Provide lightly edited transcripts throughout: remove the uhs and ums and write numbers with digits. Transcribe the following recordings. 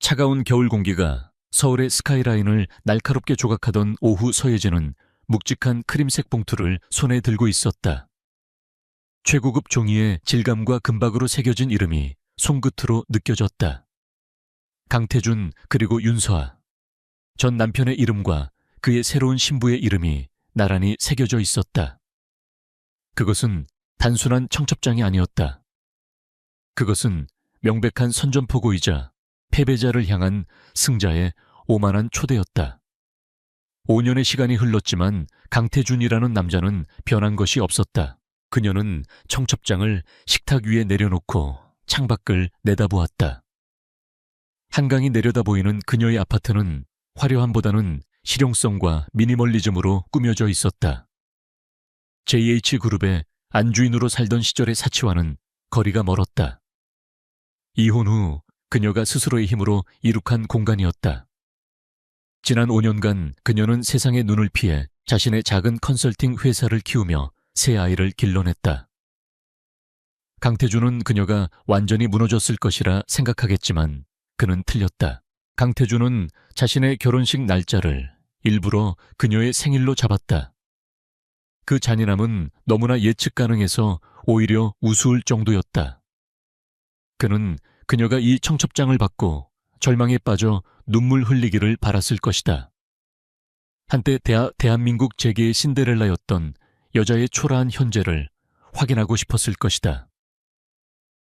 차가운 겨울 공기가 서울의 스카이라인을 날카롭게 조각하던 오후, 서예진은 묵직한 크림색 봉투를 손에 들고 있었다. 최고급 종이에 질감과 금박으로 새겨진 이름이 손끝으로 느껴졌다. 강태준, 그리고 윤서아. 전 남편의 이름과 그의 새로운 신부의 이름이 나란히 새겨져 있었다. 그것은 단순한 청첩장이 아니었다. 그것은 명백한 선전포고이자 패배자를 향한 승자의 오만한 초대였다. 5년의 시간이 흘렀지만 강태준이라는 남자는 변한 것이 없었다. 그녀는 청첩장을 식탁 위에 내려놓고 창밖을 내다보았다. 한강이 내려다 보이는 그녀의 아파트는 화려함보다는 실용성과 미니멀리즘으로 꾸며져 있었다. JH그룹의 안주인으로 살던 시절의 사치와는 거리가 멀었다. 이혼 후 그녀가 스스로의 힘으로 이룩한 공간이었다. 지난 5년간 그녀는 세상의 눈을 피해 자신의 작은 컨설팅 회사를 키우며 새 아이를 길러냈다. 강태준은 그녀가 완전히 무너졌을 것이라 생각하겠지만 그는 틀렸다. 강태준은 자신의 결혼식 날짜를 일부러 그녀의 생일로 잡았다. 그 잔인함은 너무나 예측 가능해서 오히려 우스울 정도였다. 그는 그녀가 이 청첩장을 받고 절망에 빠져 눈물 흘리기를 바랐을 것이다. 한때 대한민국 재계의 신데렐라였던 여자의 초라한 현재를 확인하고 싶었을 것이다.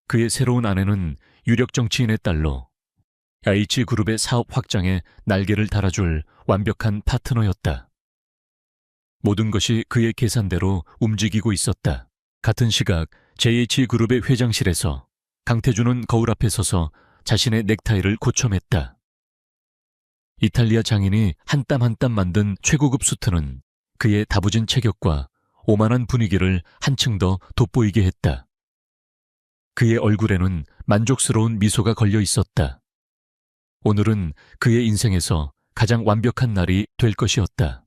그의 새로운 아내는 유력 정치인의 딸로 H그룹의 사업 확장에 날개를 달아줄 완벽한 파트너였다. 모든 것이 그의 계산대로 움직이고 있었다. 같은 시각 JH그룹의 회장실에서 강태준은 거울 앞에 서서 자신의 넥타이를 고쳐맸다. 이탈리아 장인이 한 땀 한 땀 만든 최고급 수트는 그의 다부진 체격과 오만한 분위기를 한층 더 돋보이게 했다. 그의 얼굴에는 만족스러운 미소가 걸려 있었다. 오늘은 그의 인생에서 가장 완벽한 날이 될 것이었다.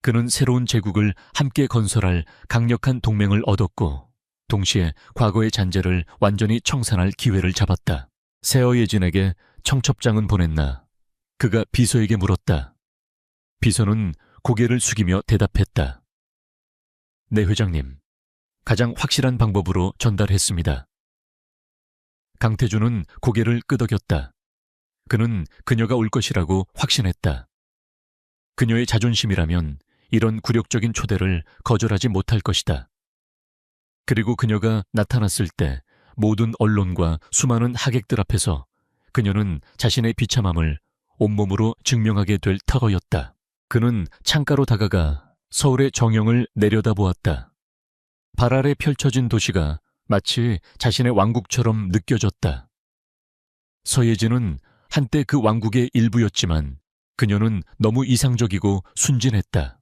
그는 새로운 제국을 함께 건설할 강력한 동맹을 얻었고 동시에 과거의 잔재를 완전히 청산할 기회를 잡았다. 세어예진에게 청첩장은 보냈나? 그가 비서에게 물었다. 비서는 고개를 숙이며 대답했다. 네, 회장님. 가장 확실한 방법으로 전달했습니다. 강태준은 고개를 끄덕였다. 그는 그녀가 올 것이라고 확신했다. 그녀의 자존심이라면 이런 굴욕적인 초대를 거절하지 못할 것이다. 그리고 그녀가 나타났을 때 모든 언론과 수많은 하객들 앞에서 그녀는 자신의 비참함을 온몸으로 증명하게 될 터였다. 그는 창가로 다가가 서울의 정형을 내려다보았다. 발 아래 펼쳐진 도시가 마치 자신의 왕국처럼 느껴졌다. 서예진은 한때 그 왕국의 일부였지만 그녀는 너무 이상적이고 순진했다.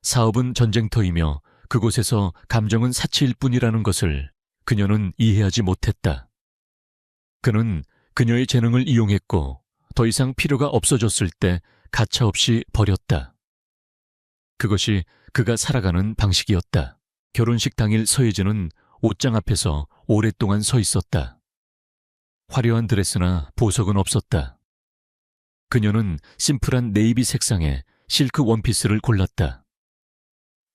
사업은 전쟁터이며 그곳에서 감정은 사치일 뿐이라는 것을 그녀는 이해하지 못했다. 그는 그녀의 재능을 이용했고 더 이상 필요가 없어졌을 때 가차없이 버렸다. 그것이 그가 살아가는 방식이었다. 결혼식 당일 서예진은 옷장 앞에서 오랫동안 서 있었다. 화려한 드레스나 보석은 없었다. 그녀는 심플한 네이비 색상의 실크 원피스를 골랐다.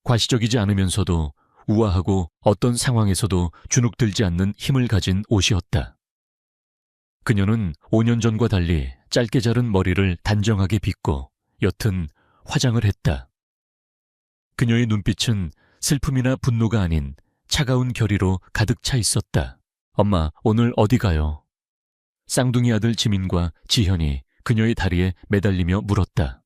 과시적이지 않으면서도 우아하고 어떤 상황에서도 주눅들지 않는 힘을 가진 옷이었다. 그녀는 5년 전과 달리 짧게 자른 머리를 단정하게 빗고 옅은 화장을 했다. 그녀의 눈빛은 슬픔이나 분노가 아닌 차가운 결의로 가득 차 있었다. 엄마, 오늘 어디 가요? 쌍둥이 아들 지민과 지현이 그녀의 다리에 매달리며 물었다.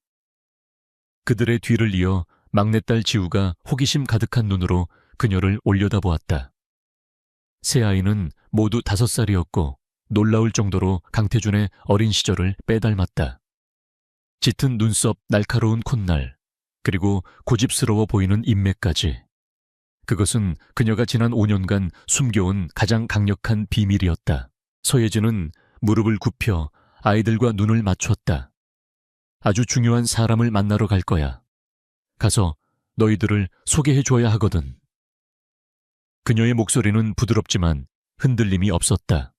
그들의 뒤를 이어 막내딸 지우가 호기심 가득한 눈으로 그녀를 올려다보았다. 세 아이는 모두 5살이었고 놀라울 정도로 강태준의 어린 시절을 빼닮았다. 짙은 눈썹, 날카로운 콧날, 그리고 고집스러워 보이는 인매까지. 그것은 그녀가 지난 5년간 숨겨온 가장 강력한 비밀이었다. 서예진은 무릎을 굽혀 아이들과 눈을 맞췄다. 아주 중요한 사람을 만나러 갈 거야. 가서 너희들을 소개해줘야 하거든. 그녀의 목소리는 부드럽지만 흔들림이 없었다.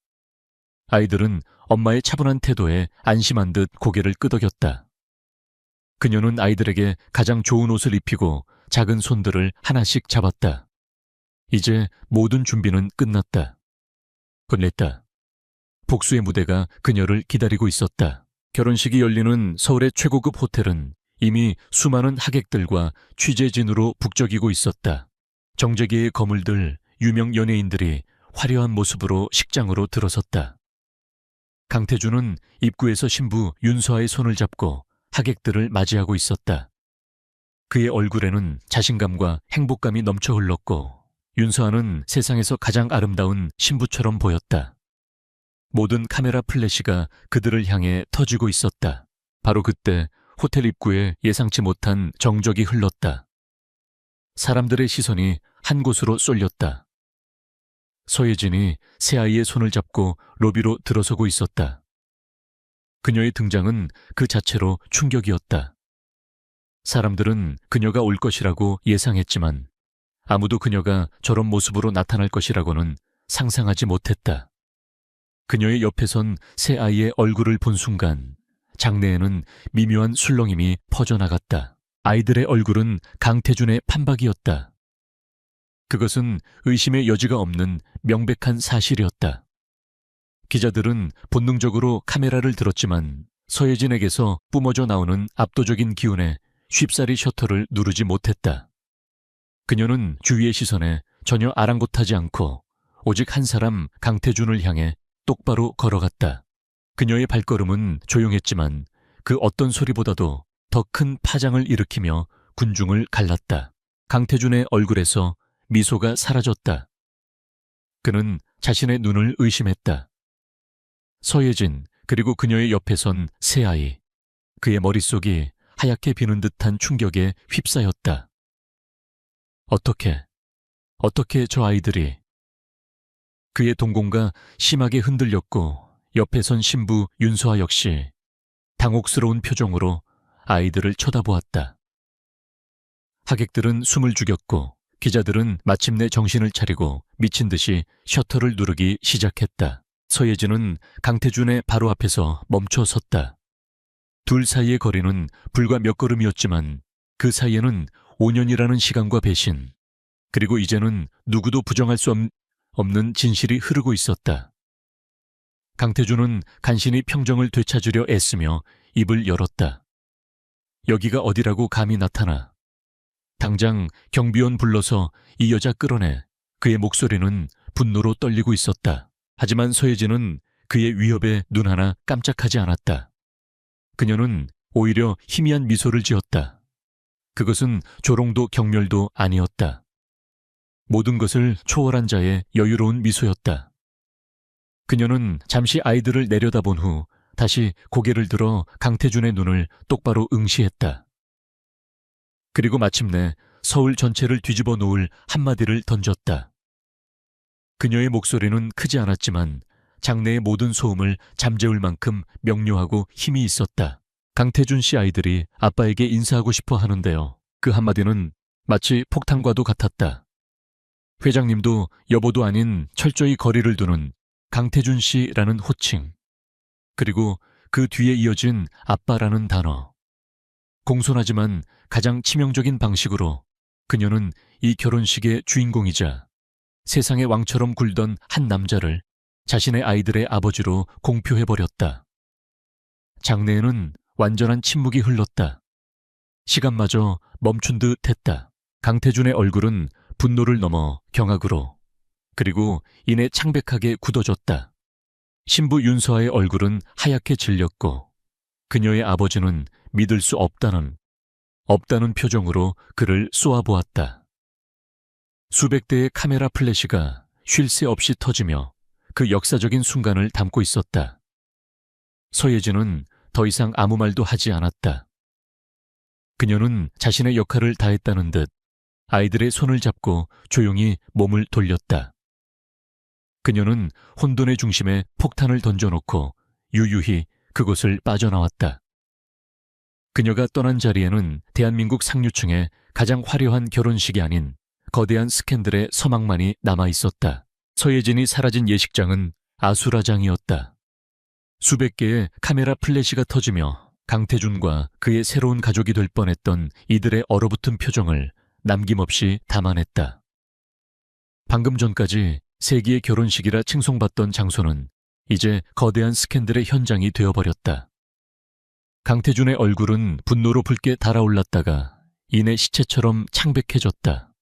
아이들은 엄마의 차분한 태도에 안심한 듯 고개를 끄덕였다. 그녀는 아이들에게 가장 좋은 옷을 입히고 작은 손들을 하나씩 잡았다. 이제 모든 준비는 끝났다. 끝냈다. 복수의 무대가 그녀를 기다리고 있었다. 결혼식이 열리는 서울의 최고급 호텔은 이미 수많은 하객들과 취재진으로 북적이고 있었다. 정재계의 거물들, 유명 연예인들이 화려한 모습으로 식장으로 들어섰다. 강태준은 입구에서 신부 윤서아의 손을 잡고 하객들을 맞이하고 있었다. 그의 얼굴에는 자신감과 행복감이 넘쳐 흘렀고 윤서아는 세상에서 가장 아름다운 신부처럼 보였다. 모든 카메라 플래시가 그들을 향해 터지고 있었다. 바로 그때 호텔 입구에 예상치 못한 정적이 흘렀다. 사람들의 시선이 한 곳으로 쏠렸다. 서예진이 새아이의 손을 잡고 로비로 들어서고 있었다. 그녀의 등장은 그 자체로 충격이었다. 사람들은 그녀가 올 것이라고 예상했지만 아무도 그녀가 저런 모습으로 나타날 것이라고는 상상하지 못했다. 그녀의 옆에 선 새아이의 얼굴을 본 순간 장내에는 미묘한 술렁임이 퍼져나갔다. 아이들의 얼굴은 강태준의 판박이었다. 그것은 의심의 여지가 없는 명백한 사실이었다. 기자들은 본능적으로 카메라를 들었지만 서예진에게서 뿜어져 나오는 압도적인 기운에 쉽사리 셔터를 누르지 못했다. 그녀는 주위의 시선에 전혀 아랑곳하지 않고 오직 한 사람 강태준을 향해 똑바로 걸어갔다. 그녀의 발걸음은 조용했지만 그 어떤 소리보다도 더 큰 파장을 일으키며 군중을 갈랐다. 강태준의 얼굴에서 미소가 사라졌다. 그는 자신의 눈을 의심했다. 서예진 그리고 그녀의 옆에 선 새아이. 그의 머릿속이 하얗게 비는 듯한 충격에 휩싸였다. 어떻게 저 아이들이... 그의 동공과 심하게 흔들렸고 옆에 선 신부 윤서아 역시 당혹스러운 표정으로 아이들을 쳐다보았다. 하객들은 숨을 죽였고 기자들은 마침내 정신을 차리고 미친 듯이 셔터를 누르기 시작했다. 서예진은 강태준의 바로 앞에서 멈춰 섰다. 둘 사이의 거리는 불과 몇 걸음이었지만 그 사이에는 5년이라는 시간과 배신, 그리고 이제는 누구도 부정할 수 없는 진실이 흐르고 있었다. 강태준은 간신히 평정을 되찾으려 애쓰며 입을 열었다. 여기가 어디라고 감히 나타나. 당장 경비원 불러서 이 여자 끌어내. 그의 목소리는 분노로 떨리고 있었다. 하지만 서예진은 그의 위협에 눈 하나 깜짝하지 않았다. 그녀는 오히려 희미한 미소를 지었다. 그것은 조롱도 경멸도 아니었다. 모든 것을 초월한 자의 여유로운 미소였다. 그녀는 잠시 아이들을 내려다본 후 다시 고개를 들어 강태준의 눈을 똑바로 응시했다. 그리고 마침내 서울 전체를 뒤집어 놓을 한마디를 던졌다. 그녀의 목소리는 크지 않았지만 장내의 모든 소음을 잠재울 만큼 명료하고 힘이 있었다. 강태준 씨 아이들이 아빠에게 인사하고 싶어 하는데요. 그 한마디는 마치 폭탄과도 같았다. 회장님도 여보도 아닌 철저히 거리를 두는 강태준 씨라는 호칭, 그리고 그 뒤에 이어진 아빠라는 단어. 공손하지만 가장 치명적인 방식으로 그녀는 이 결혼식의 주인공이자 세상의 왕처럼 굴던 한 남자를 자신의 아이들의 아버지로 공표해버렸다. 장내에는 완전한 침묵이 흘렀다. 시간마저 멈춘 듯 했다. 강태준의 얼굴은 분노를 넘어 경악으로, 그리고 이내 창백하게 굳어졌다. 신부 윤서아의 얼굴은 하얗게 질렸고 그녀의 아버지는 믿을 수 없다는 표정으로 그를 쏘아보았다. 수백 대의 카메라 플래시가 쉴 새 없이 터지며 그 역사적인 순간을 담고 있었다. 서예진은 더 이상 아무 말도 하지 않았다. 그녀는 자신의 역할을 다했다는 듯 아이들의 손을 잡고 조용히 몸을 돌렸다. 그녀는 혼돈의 중심에 폭탄을 던져놓고 유유히 그곳을 빠져나왔다. 그녀가 떠난 자리에는 대한민국 상류층의 가장 화려한 결혼식이 아닌 거대한 스캔들의 서막만이 남아있었다. 서예진이 사라진 예식장은 아수라장이었다. 수백 개의 카메라 플래시가 터지며 강태준과 그의 새로운 가족이 될 뻔했던 이들의 얼어붙은 표정을 남김없이 담아냈다. 방금 전까지 세기의 결혼식이라 칭송받던 장소는 이제 거대한 스캔들의 현장이 되어버렸다. 강태준의 얼굴은 분노로 붉게 달아올랐다가 이내 시체처럼 창백해졌다.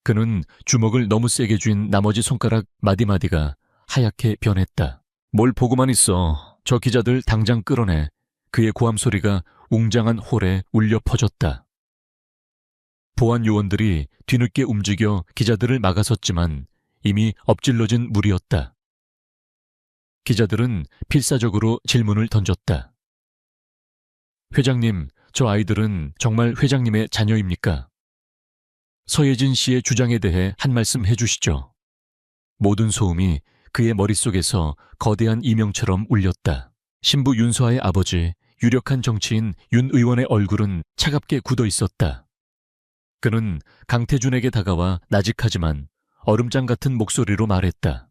그는 주먹을 너무 세게 쥔 나머지 손가락 마디마디가 하얗게 변했다. 뭘 보고만 있어. 저 기자들 당장 끌어내. 그의 고함 소리가 웅장한 홀에 울려 퍼졌다. 보안 요원들이 뒤늦게 움직여 기자들을 막아섰지만 이미 엎질러진 물이었다. 기자들은 필사적으로 질문을 던졌다. 회장님, 저 아이들은 정말 회장님의 자녀입니까? 서예진 씨의 주장에 대해 한 말씀 해주시죠. 모든 소음이 그의 머릿속에서 거대한 이명처럼 울렸다. 신부 윤서아의 아버지, 유력한 정치인 윤 의원의 얼굴은 차갑게 굳어 있었다. 그는 강태준에게 다가와 나직하지만 얼음장 같은 목소리로 말했다.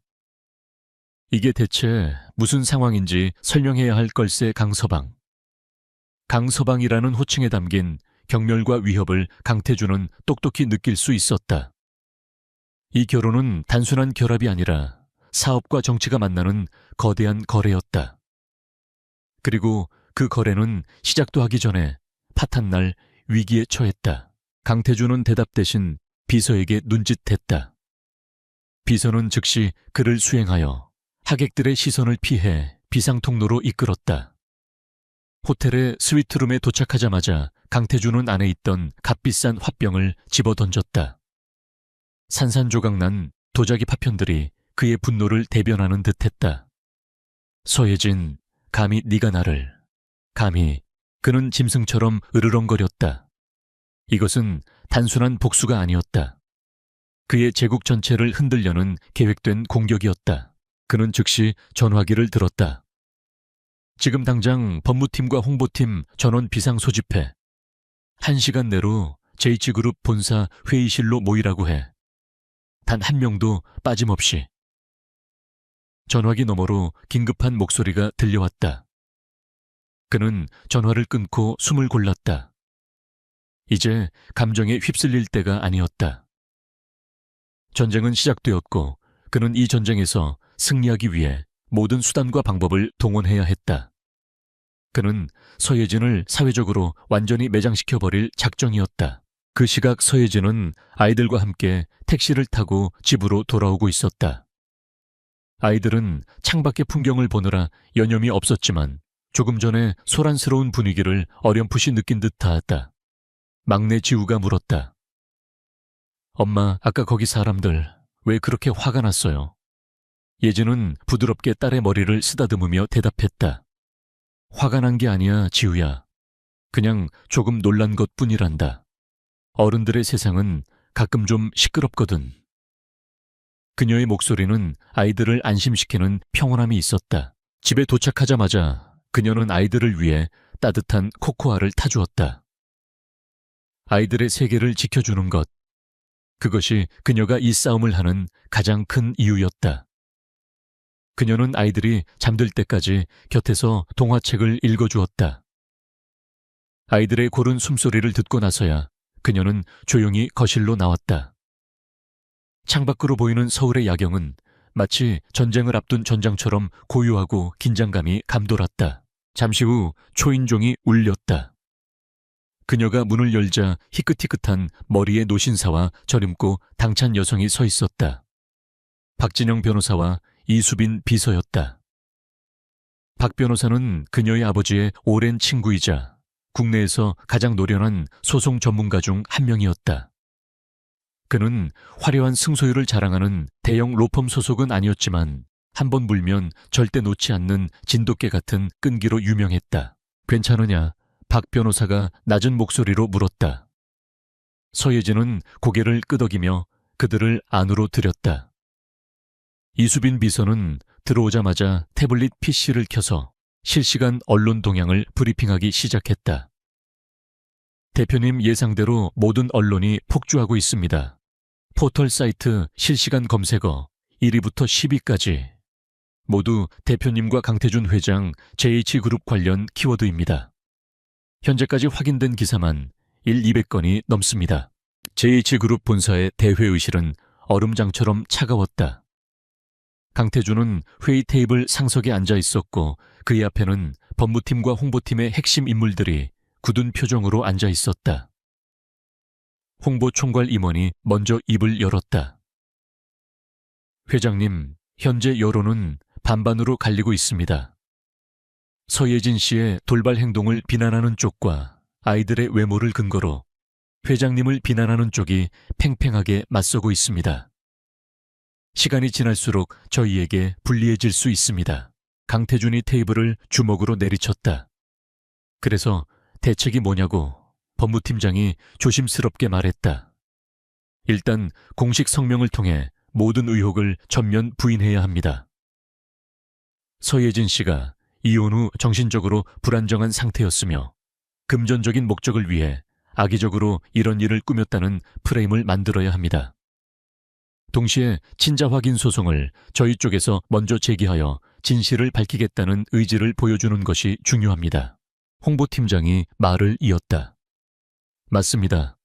이게 대체 무슨 상황인지 설명해야 할 걸세 강서방. 강서방이라는 호칭에 담긴 경멸과 위협을 강태준은 똑똑히 느낄 수 있었다. 이 결혼은 단순한 결합이 아니라 사업과 정치가 만나는 거대한 거래였다. 그리고 그 거래는 시작도 하기 전에 파탄 날 위기에 처했다. 강태준은 대답 대신 비서에게 눈짓했다. 비서는 즉시 그를 수행하여 하객들의 시선을 피해 비상통로로 이끌었다. 호텔의 스위트룸에 도착하자마자 강태준은 안에 있던 값비싼 화병을 집어던졌다. 산산조각난 도자기 파편들이 그의 분노를 대변하는 듯했다. 서예진, 감히 네가 나를... 감히... 그는 짐승처럼 으르렁거렸다. 이것은 단순한 복수가 아니었다. 그의 제국 전체를 흔들려는 계획된 공격이었다. 그는 즉시 전화기를 들었다. 지금 당장 법무팀과 홍보팀 전원 비상 소집해. 1시간 내로 JH그룹 본사 회의실로 모이라고 해. 단 한 명도 빠짐없이. 전화기 너머로 긴급한 목소리가 들려왔다. 그는 전화를 끊고 숨을 골랐다. 이제 감정에 휩쓸릴 때가 아니었다. 전쟁은 시작되었고 그는 이 전쟁에서 승리하기 위해 모든 수단과 방법을 동원해야 했다. 그는 서예진을 사회적으로 완전히 매장시켜버릴 작정이었다. 그 시각 서예진은 아이들과 함께 택시를 타고 집으로 돌아오고 있었다. 아이들은 창밖의 풍경을 보느라 여념이 없었지만 조금 전에 소란스러운 분위기를 어렴풋이 느낀 듯하였다. 막내 지우가 물었다. 엄마, 아까 거기 사람들 왜 그렇게 화가 났어요? 예진은 부드럽게 딸의 머리를 쓰다듬으며 대답했다. 화가 난 게 아니야, 지우야. 그냥 조금 놀란 것뿐이란다. 어른들의 세상은 가끔 좀 시끄럽거든. 그녀의 목소리는 아이들을 안심시키는 평온함이 있었다. 집에 도착하자마자 그녀는 아이들을 위해 따뜻한 코코아를 타주었다. 아이들의 세계를 지켜주는 것. 그것이 그녀가 이 싸움을 하는 가장 큰 이유였다. 그녀는 아이들이 잠들 때까지 곁에서 동화책을 읽어주었다. 아이들의 고른 숨소리를 듣고 나서야 그녀는 조용히 거실로 나왔다. 창밖으로 보이는 서울의 야경은 마치 전쟁을 앞둔 전장처럼 고요하고 긴장감이 감돌았다. 잠시 후 초인종이 울렸다. 그녀가 문을 열자 희끗희끗한 머리의 노신사와 저림고 당찬 여성이 서 있었다. 박진영 변호사와 이수빈 비서였다. 박 변호사는 그녀의 아버지의 오랜 친구이자 국내에서 가장 노련한 소송 전문가 중 한 명이었다. 그는 화려한 승소율을 자랑하는 대형 로펌 소속은 아니었지만 한 번 물면 절대 놓지 않는 진돗개 같은 끈기로 유명했다. 괜찮으냐? 박 변호사가 낮은 목소리로 물었다. 서예진은 고개를 끄덕이며 그들을 안으로 들였다. 이수빈 비서는 들어오자마자 태블릿 PC를 켜서 실시간 언론 동향을 브리핑하기 시작했다. 대표님 예상대로 모든 언론이 폭주하고 있습니다. 포털 사이트 실시간 검색어 1위부터 10위까지 모두 대표님과 강태준 회장 JH그룹 관련 키워드입니다. 현재까지 확인된 기사만 200건이 넘습니다. JH그룹 본사의 대회의실은 얼음장처럼 차가웠다. 강태준은 회의 테이블 상석에 앉아 있었고 그의 앞에는 법무팀과 홍보팀의 핵심 인물들이 굳은 표정으로 앉아 있었다. 홍보총괄 임원이 먼저 입을 열었다. 회장님, 현재 여론은 반반으로 갈리고 있습니다. 서예진 씨의 돌발 행동을 비난하는 쪽과 아이들의 외모를 근거로 회장님을 비난하는 쪽이 팽팽하게 맞서고 있습니다. 시간이 지날수록 저희에게 불리해질 수 있습니다. 강태준이 테이블을 주먹으로 내리쳤다. 그래서 대책이 뭐냐고 법무팀장이 조심스럽게 말했다. 일단 공식 성명을 통해 모든 의혹을 전면 부인해야 합니다. 서예진 씨가 이혼 후 정신적으로 불안정한 상태였으며 금전적인 목적을 위해 악의적으로 이런 일을 꾸몄다는 프레임을 만들어야 합니다. 동시에 친자 확인 소송을 저희 쪽에서 먼저 제기하여 진실을 밝히겠다는 의지를 보여주는 것이 중요합니다. 홍보팀장이 말을 이었다. 맞습니다.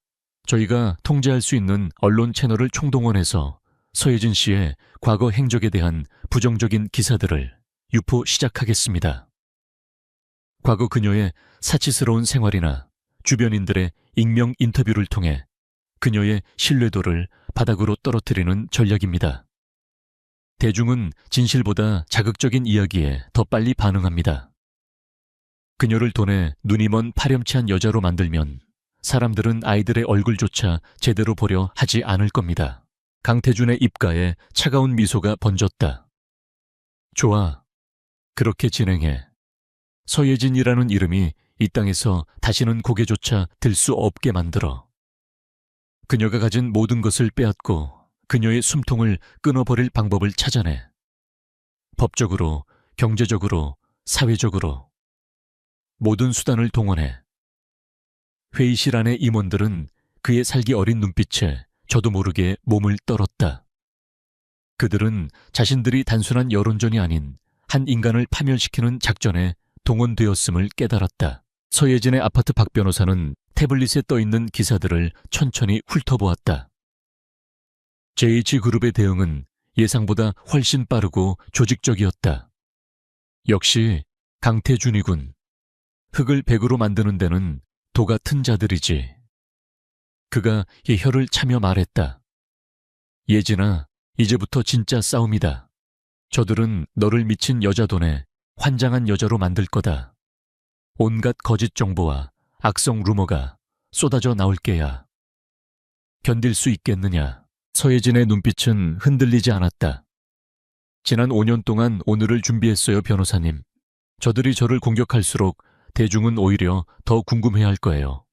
저희가 통제할 수 있는 언론 채널을 총동원해서 서예진 씨의 과거 행적에 대한 부정적인 기사들을 유포 시작하겠습니다. 과거 그녀의 사치스러운 생활이나 주변인들의 익명 인터뷰를 통해 그녀의 신뢰도를 바닥으로 떨어뜨리는 전략입니다. 대중은 진실보다 자극적인 이야기에 더 빨리 반응합니다. 그녀를 돈에 눈이 먼 파렴치한 여자로 만들면 사람들은 아이들의 얼굴조차 제대로 보려 하지 않을 겁니다. 강태준의 입가에 차가운 미소가 번졌다. 좋아. 그렇게 진행해. 서예진이라는 이름이 이 땅에서 다시는 고개조차 들 수 없게 만들어. 그녀가 가진 모든 것을 빼앗고 그녀의 숨통을 끊어버릴 방법을 찾아내. 법적으로, 경제적으로, 사회적으로 모든 수단을 동원해. 회의실 안의 임원들은 그의 살기 어린 눈빛에 저도 모르게 몸을 떨었다. 그들은 자신들이 단순한 여론전이 아닌 한 인간을 파멸시키는 작전에 동원되었음을 깨달았다. 서예진의 아파트 박 변호사는 태블릿에 떠있는 기사들을 천천히 훑어보았다. JH그룹의 대응은 예상보다 훨씬 빠르고 조직적이었다. 역시 강태준이군. 흙을 백으로 만드는 데는 도 같은 자들이지. 그가 이 혀를 차며 말했다. 예진아, 이제부터 진짜 싸움이다. 저들은 너를 미친 여자 돈에 환장한 여자로 만들 거다. 온갖 거짓 정보와 악성 루머가 쏟아져 나올 게야. 견딜 수 있겠느냐? 서예진의 눈빛은 흔들리지 않았다. 지난 5년 동안 오늘을 준비했어요, 변호사님. 저들이 저를 공격할수록 대중은 오히려 더 궁금해할 거예요.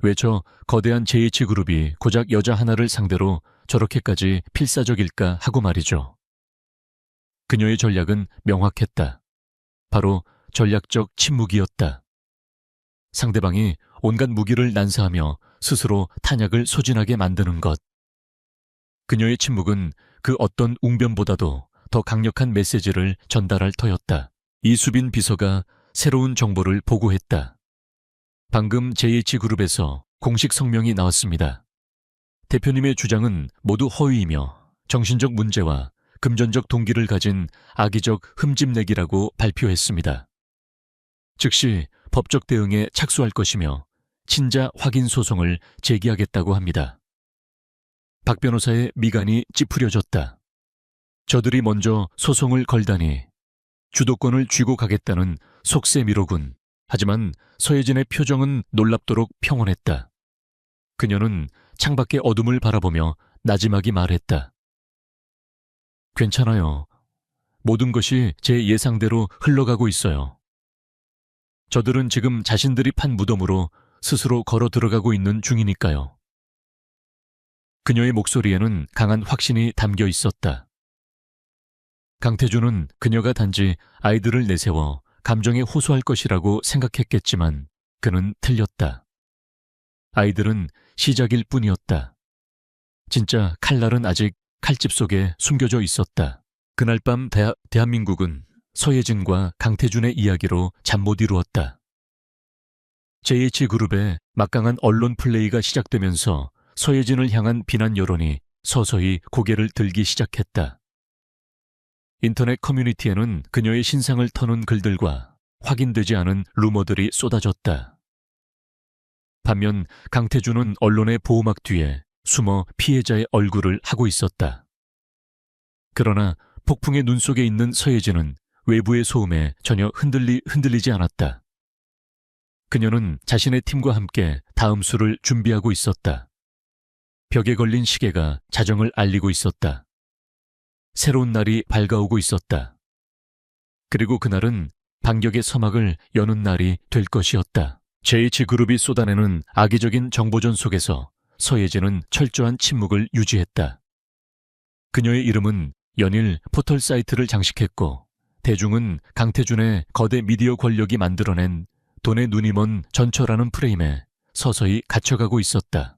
왜 저 거대한 JH그룹이 고작 여자 하나를 상대로 저렇게까지 필사적일까 하고 말이죠. 그녀의 전략은 명확했다. 바로 전략적 침묵이었다. 상대방이 온갖 무기를 난사하며 스스로 탄약을 소진하게 만드는 것. 그녀의 침묵은 그 어떤 웅변보다도 더 강력한 메시지를 전달할 터였다. 이수빈 비서가 새로운 정보를 보고했다. 방금 JH그룹에서 공식 성명이 나왔습니다. 대표님의 주장은 모두 허위이며 정신적 문제와 금전적 동기를 가진 악의적 흠집내기라고 발표했습니다. 즉시 법적 대응에 착수할 것이며 친자 확인 소송을 제기하겠다고 합니다. 박 변호사의 미간이 찌푸려졌다. 저들이 먼저 소송을 걸다니 주도권을 쥐고 가겠다는 속세미로군. 하지만 서예진의 표정은 놀랍도록 평온했다. 그녀는 창밖의 어둠을 바라보며 나지막이 말했다. 괜찮아요. 모든 것이 제 예상대로 흘러가고 있어요. 저들은 지금 자신들이 판 무덤으로 스스로 걸어 들어가고 있는 중이니까요. 그녀의 목소리에는 강한 확신이 담겨 있었다. 강태준은 그녀가 단지 아이들을 내세워 감정에 호소할 것이라고 생각했겠지만 그는 틀렸다. 아이들은 시작일 뿐이었다. 진짜 칼날은 아직 칼집 속에 숨겨져 있었다. 그날 밤 대한민국은 서예진과 강태준의 이야기로 잠 못 이루었다. JH그룹의 막강한 언론 플레이가 시작되면서 서예진을 향한 비난 여론이 서서히 고개를 들기 시작했다. 인터넷 커뮤니티에는 그녀의 신상을 터는 글들과 확인되지 않은 루머들이 쏟아졌다. 반면 강태준은 언론의 보호막 뒤에 숨어 피해자의 얼굴을 하고 있었다. 그러나 폭풍의 눈 속에 있는 서예진은 외부의 소음에 전혀 흔들리지 않았다. 그녀는 자신의 팀과 함께 다음 수를 준비하고 있었다. 벽에 걸린 시계가 자정을 알리고 있었다. 새로운 날이 밝아오고 있었다. 그리고 그날은 반격의 서막을 여는 날이 될 것이었다. JH그룹이 쏟아내는 악의적인 정보전 속에서 서예진은 철저한 침묵을 유지했다. 그녀의 이름은 연일 포털 사이트를 장식했고 대중은 강태준의 거대 미디어 권력이 만들어낸 돈에 눈이 먼 전처라는 프레임에 서서히 갇혀가고 있었다.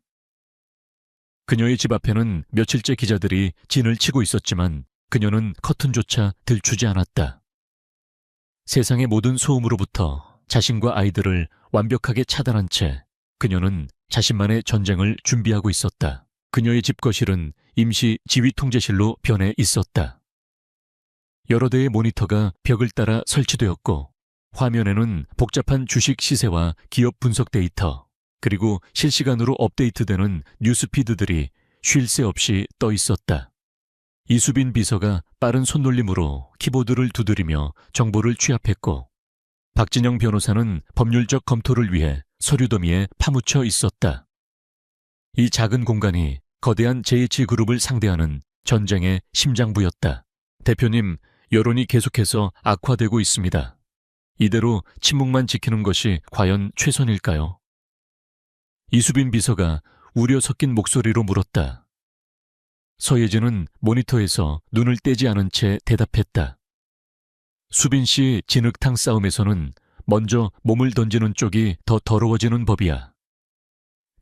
그녀의 집 앞에는 며칠째 기자들이 진을 치고 있었지만 그녀는 커튼조차 들추지 않았다. 세상의 모든 소음으로부터 자신과 아이들을 완벽하게 차단한 채 그녀는 자신만의 전쟁을 준비하고 있었다. 그녀의 집 거실은 임시 지휘통제실로 변해 있었다. 여러 대의 모니터가 벽을 따라 설치되었고 화면에는 복잡한 주식 시세와 기업 분석 데이터, 그리고 실시간으로 업데이트되는 뉴스피드들이 쉴 새 없이 떠 있었다. 이수빈 비서가 빠른 손놀림으로 키보드를 두드리며 정보를 취합했고 박진영 변호사는 법률적 검토를 위해 서류 더미에 파묻혀 있었다. 이 작은 공간이 거대한 JH그룹을 상대하는 전쟁의 심장부였다. 대표님, 여론이 계속해서 악화되고 있습니다. 이대로 침묵만 지키는 것이 과연 최선일까요? 이수빈 비서가 우려 섞인 목소리로 물었다. 서예진은 모니터에서 눈을 떼지 않은 채 대답했다. 수빈 씨 진흙탕 싸움에서는 먼저 몸을 던지는 쪽이 더 더러워지는 법이야.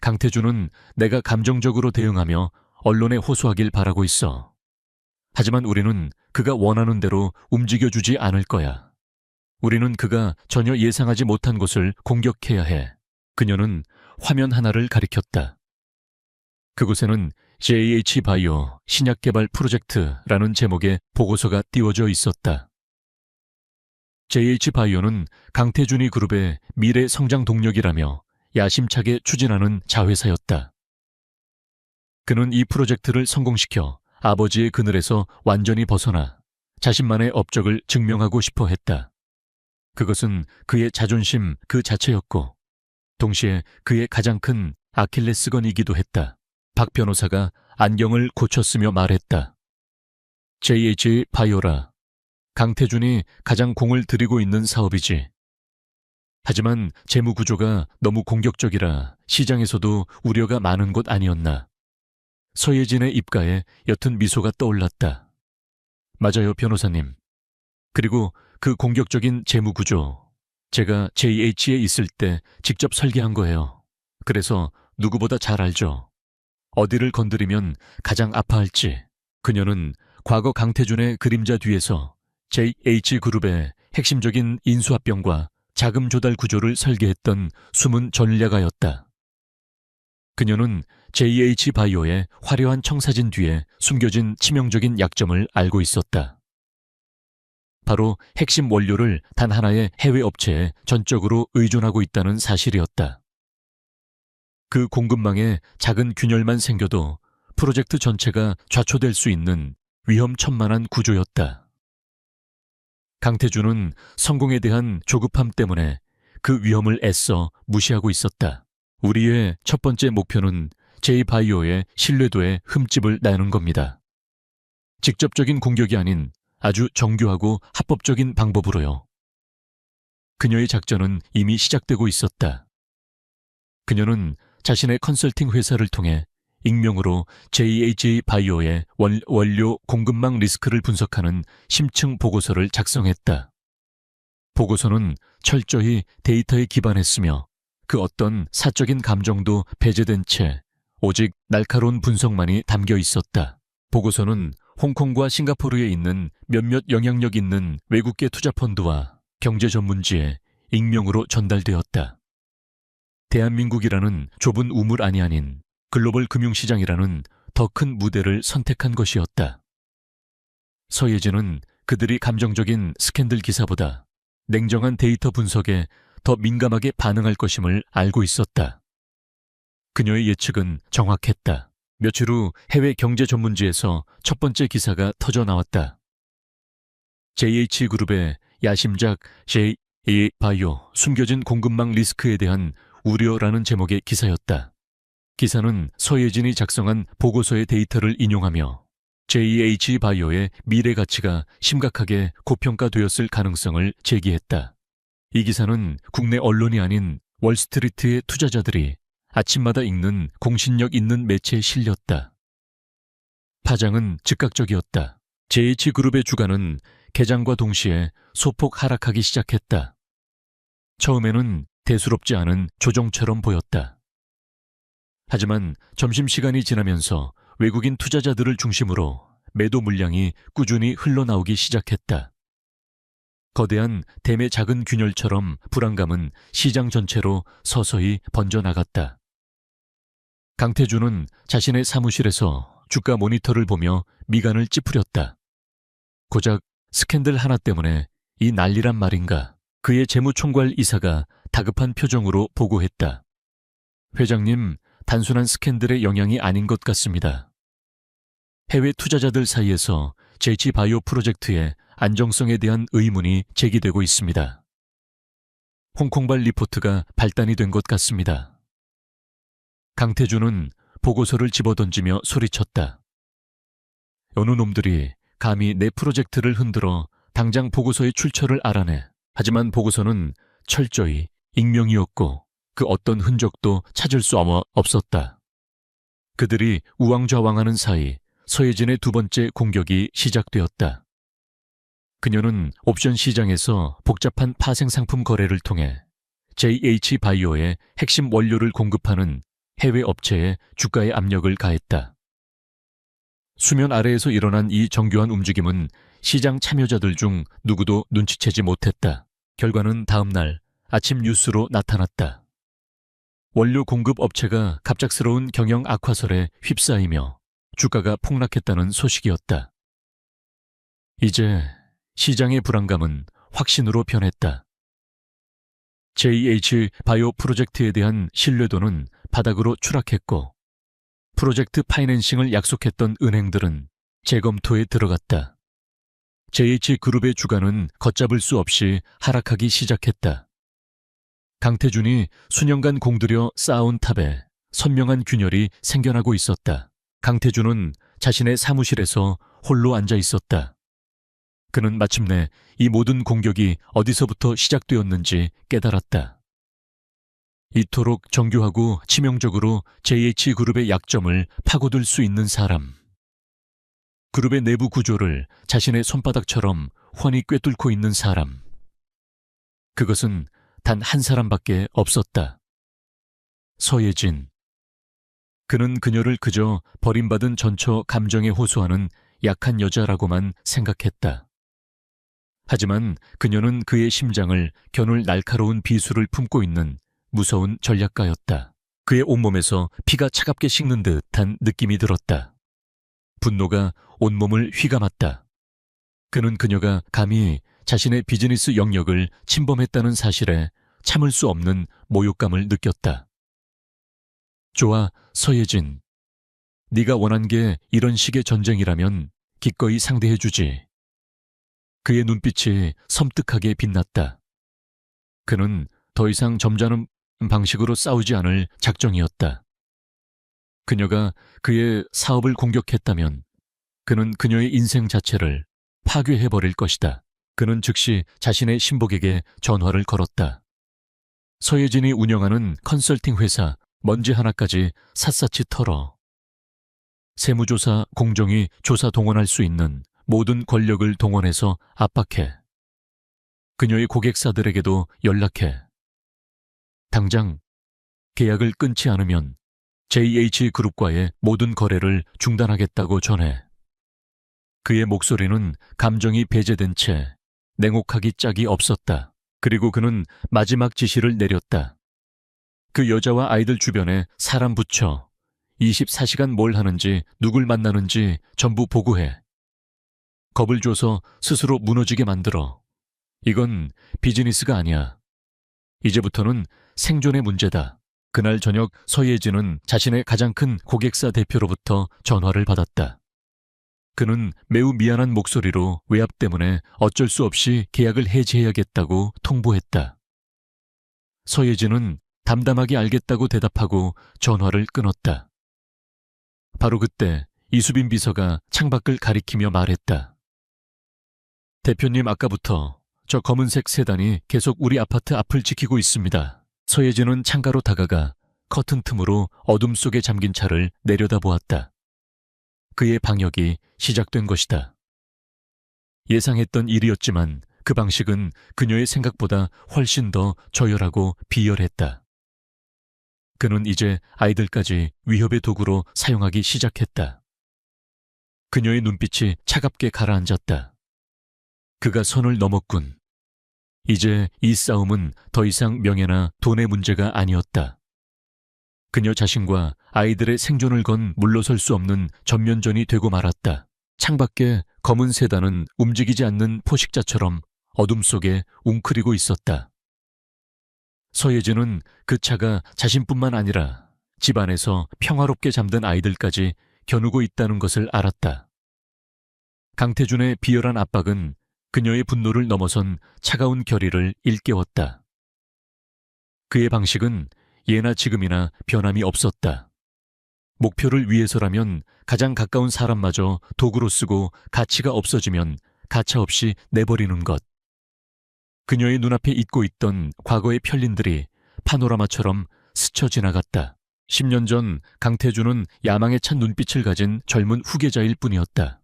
강태준은 내가 감정적으로 대응하며 언론에 호소하길 바라고 있어. 하지만 우리는 그가 원하는 대로 움직여주지 않을 거야. 우리는 그가 전혀 예상하지 못한 곳을 공격해야 해. 그녀는 화면 하나를 가리켰다. 그곳에는 JH바이오 신약개발 프로젝트라는 제목의 보고서가 띄워져 있었다. JH바이오는 강태준이 그룹의 미래 성장 동력이라며 야심차게 추진하는 자회사였다. 그는 이 프로젝트를 성공시켜 아버지의 그늘에서 완전히 벗어나 자신만의 업적을 증명하고 싶어 했다. 그것은 그의 자존심 그 자체였고 동시에 그의 가장 큰 아킬레스건이기도 했다. 박 변호사가 안경을 고쳤으며 말했다. JH바이오라. 강태준이 가장 공을 들이고 있는 사업이지. 하지만 재무 구조가 너무 공격적이라 시장에서도 우려가 많은 곳 아니었나. 서예진의 입가에 옅은 미소가 떠올랐다. 맞아요, 변호사님. 그리고 그 공격적인 재무 구조, 제가 JH에 있을 때 직접 설계한 거예요. 그래서 누구보다 잘 알죠. 어디를 건드리면 가장 아파할지. 그녀는 과거 강태준의 그림자 뒤에서 JH그룹의 핵심적인 인수합병과 자금 조달 구조를 설계했던 숨은 전략가였다. 그녀는 JH바이오의 화려한 청사진 뒤에 숨겨진 치명적인 약점을 알고 있었다. 바로 핵심 원료를 단 하나의 해외 업체에 전적으로 의존하고 있다는 사실이었다. 그 공급망에 작은 균열만 생겨도 프로젝트 전체가 좌초될 수 있는 위험천만한 구조였다. 강태준은 성공에 대한 조급함 때문에 그 위험을 애써 무시하고 있었다. 우리의 첫 번째 목표는 J바이오의 신뢰도에 흠집을 내는 겁니다. 직접적인 공격이 아닌 아주 정교하고 합법적인 방법으로요. 그녀의 작전은 이미 시작되고 있었다. 그녀는 자신의 컨설팅 회사를 통해 익명으로 JH바이오의 원료 공급망 리스크를 분석하는 심층 보고서를 작성했다. 보고서는 철저히 데이터에 기반했으며 그 어떤 사적인 감정도 배제된 채 오직 날카로운 분석만이 담겨 있었다. 보고서는 홍콩과 싱가포르에 있는 몇몇 영향력 있는 외국계 투자펀드와 경제 전문지에 익명으로 전달되었다. 대한민국이라는 좁은 우물 안이 아닌 글로벌 금융시장이라는 더 큰 무대를 선택한 것이었다. 서예진은 그들이 감정적인 스캔들 기사보다 냉정한 데이터 분석에 더 민감하게 반응할 것임을 알고 있었다. 그녀의 예측은 정확했다. 며칠 후 해외 경제 전문지에서 첫 번째 기사가 터져 나왔다. JH그룹의 야심작 JA-바이오 숨겨진 공급망 리스크에 대한 우려라는 제목의 기사였다. 기사는 서예진이 작성한 보고서의 데이터를 인용하며 JH-바이오의 미래 가치가 심각하게 고평가되었을 가능성을 제기했다. 이 기사는 국내 언론이 아닌 월스트리트의 투자자들이 아침마다 읽는 공신력 있는 매체에 실렸다. 파장은 즉각적이었다. JH그룹의 주가는 개장과 동시에 소폭 하락하기 시작했다. 처음에는 대수롭지 않은 조정처럼 보였다. 하지만 점심시간이 지나면서 외국인 투자자들을 중심으로 매도 물량이 꾸준히 흘러나오기 시작했다. 거대한 댐의 작은 균열처럼 불안감은 시장 전체로 서서히 번져나갔다. 강태주는 자신의 사무실에서 주가 모니터를 보며 미간을 찌푸렸다. 고작 스캔들 하나 때문에 이 난리란 말인가. 그의 재무총괄 이사가 다급한 표정으로 보고했다. 회장님, 단순한 스캔들의 영향이 아닌 것 같습니다. 해외 투자자들 사이에서 JH바이오 프로젝트의 안정성에 대한 의문이 제기되고 있습니다. 홍콩발 리포트가 발단이 된 것 같습니다. 강태주는 보고서를 집어던지며 소리쳤다. 어느 놈들이 감히 내 프로젝트를 흔들어 당장 보고서의 출처를 알아내. 하지만 보고서는 철저히 익명이었고 그 어떤 흔적도 찾을 수 없었다. 그들이 우왕좌왕하는 사이 서예진의 두 번째 공격이 시작되었다. 그녀는 옵션 시장에서 복잡한 파생상품 거래를 통해 JH바이오의 핵심 원료를 공급하는 해외 업체에 주가의 압력을 가했다. 수면 아래에서 일어난 이 정교한 움직임은 시장 참여자들 중 누구도 눈치채지 못했다. 결과는 다음 날 아침 뉴스로 나타났다. 원료 공급 업체가 갑작스러운 경영 악화설에 휩싸이며 주가가 폭락했다는 소식이었다. 이제 시장의 불안감은 확신으로 변했다. JH-바이오 프로젝트에 대한 신뢰도는 바닥으로 추락했고 프로젝트 파이낸싱을 약속했던 은행들은 재검토에 들어갔다. JH그룹의 주가는 걷잡을 수 없이 하락하기 시작했다. 강태준이 수년간 공들여 쌓아온 탑에 선명한 균열이 생겨나고 있었다. 강태준은 자신의 사무실에서 홀로 앉아 있었다. 그는 마침내 이 모든 공격이 어디서부터 시작되었는지 깨달았다. 이토록 정교하고 치명적으로 JH그룹의 약점을 파고들 수 있는 사람. 그룹의 내부 구조를 자신의 손바닥처럼 훤히 꿰뚫고 있는 사람. 그것은 단 한 사람밖에 없었다. 서예진. 그는 그녀를 그저 버림받은 전처 감정에 호소하는 약한 여자라고만 생각했다. 하지만 그녀는 그의 심장을 겨눌 날카로운 비수를 품고 있는 무서운 전략가였다. 그의 온몸에서 피가 차갑게 식는 듯한 느낌이 들었다. 분노가 온몸을 휘감았다. 그는 그녀가 감히 자신의 비즈니스 영역을 침범했다는 사실에 참을 수 없는 모욕감을 느꼈다. 좋아, 서예진. 네가 원한 게 이런 식의 전쟁이라면 기꺼이 상대해주지. 그의 눈빛이 섬뜩하게 빛났다. 그는 더 이상 점잖은 방식으로 싸우지 않을 작정이었다. 그녀가 그의 사업을 공격했다면 그는 그녀의 인생 자체를 파괴해버릴 것이다. 그는 즉시 자신의 신복에게 전화를 걸었다. 서예진이 운영하는 컨설팅 회사 먼지 하나까지 샅샅이 털어 세무조사 공정위 조사 동원할 수 있는 모든 권력을 동원해서 압박해. 그녀의 고객사들에게도 연락해. 당장 계약을 끊지 않으면 JH그룹과의 모든 거래를 중단하겠다고 전해. 그의 목소리는 감정이 배제된 채 냉혹하기 짝이 없었다. 그리고 그는 마지막 지시를 내렸다. 그 여자와 아이들 주변에 사람 붙여 24시간 뭘 하는지 누굴 만나는지 전부 보고해. 겁을 줘서 스스로 무너지게 만들어. 이건 비즈니스가 아니야. 이제부터는 생존의 문제다. 그날 저녁 서예진은 자신의 가장 큰 고객사 대표로부터 전화를 받았다. 그는 매우 미안한 목소리로 외압 때문에 어쩔 수 없이 계약을 해지해야겠다고 통보했다. 서예진은 담담하게 알겠다고 대답하고 전화를 끊었다. 바로 그때 이수빈 비서가 창밖을 가리키며 말했다. 대표님, 아까부터 저 검은색 세단이 계속 우리 아파트 앞을 지키고 있습니다. 서예진은 창가로 다가가 커튼 틈으로 어둠 속에 잠긴 차를 내려다보았다. 그의 방역이 시작된 것이다. 예상했던 일이었지만 그 방식은 그녀의 생각보다 훨씬 더 저열하고 비열했다. 그는 이제 아이들까지 위협의 도구로 사용하기 시작했다. 그녀의 눈빛이 차갑게 가라앉았다. 그가 선을 넘었군. 이제 이 싸움은 더 이상 명예나 돈의 문제가 아니었다. 그녀 자신과 아이들의 생존을 건 물러설 수 없는 전면전이 되고 말았다. 창밖에 검은 세단은 움직이지 않는 포식자처럼 어둠 속에 웅크리고 있었다. 서예진은 그 차가 자신뿐만 아니라 집안에서 평화롭게 잠든 아이들까지 겨누고 있다는 것을 알았다. 강태준의 비열한 압박은 그녀의 분노를 넘어선 차가운 결의를 일깨웠다. 그의 방식은 예나 지금이나 변함이 없었다. 목표를 위해서라면 가장 가까운 사람마저 도구로 쓰고 가치가 없어지면 가차없이 내버리는 것. 그녀의 눈앞에 잇고 있던 과거의 편린들이 파노라마처럼 스쳐 지나갔다. 10년 전 강태준은 야망에 찬 눈빛을 가진 젊은 후계자일 뿐이었다.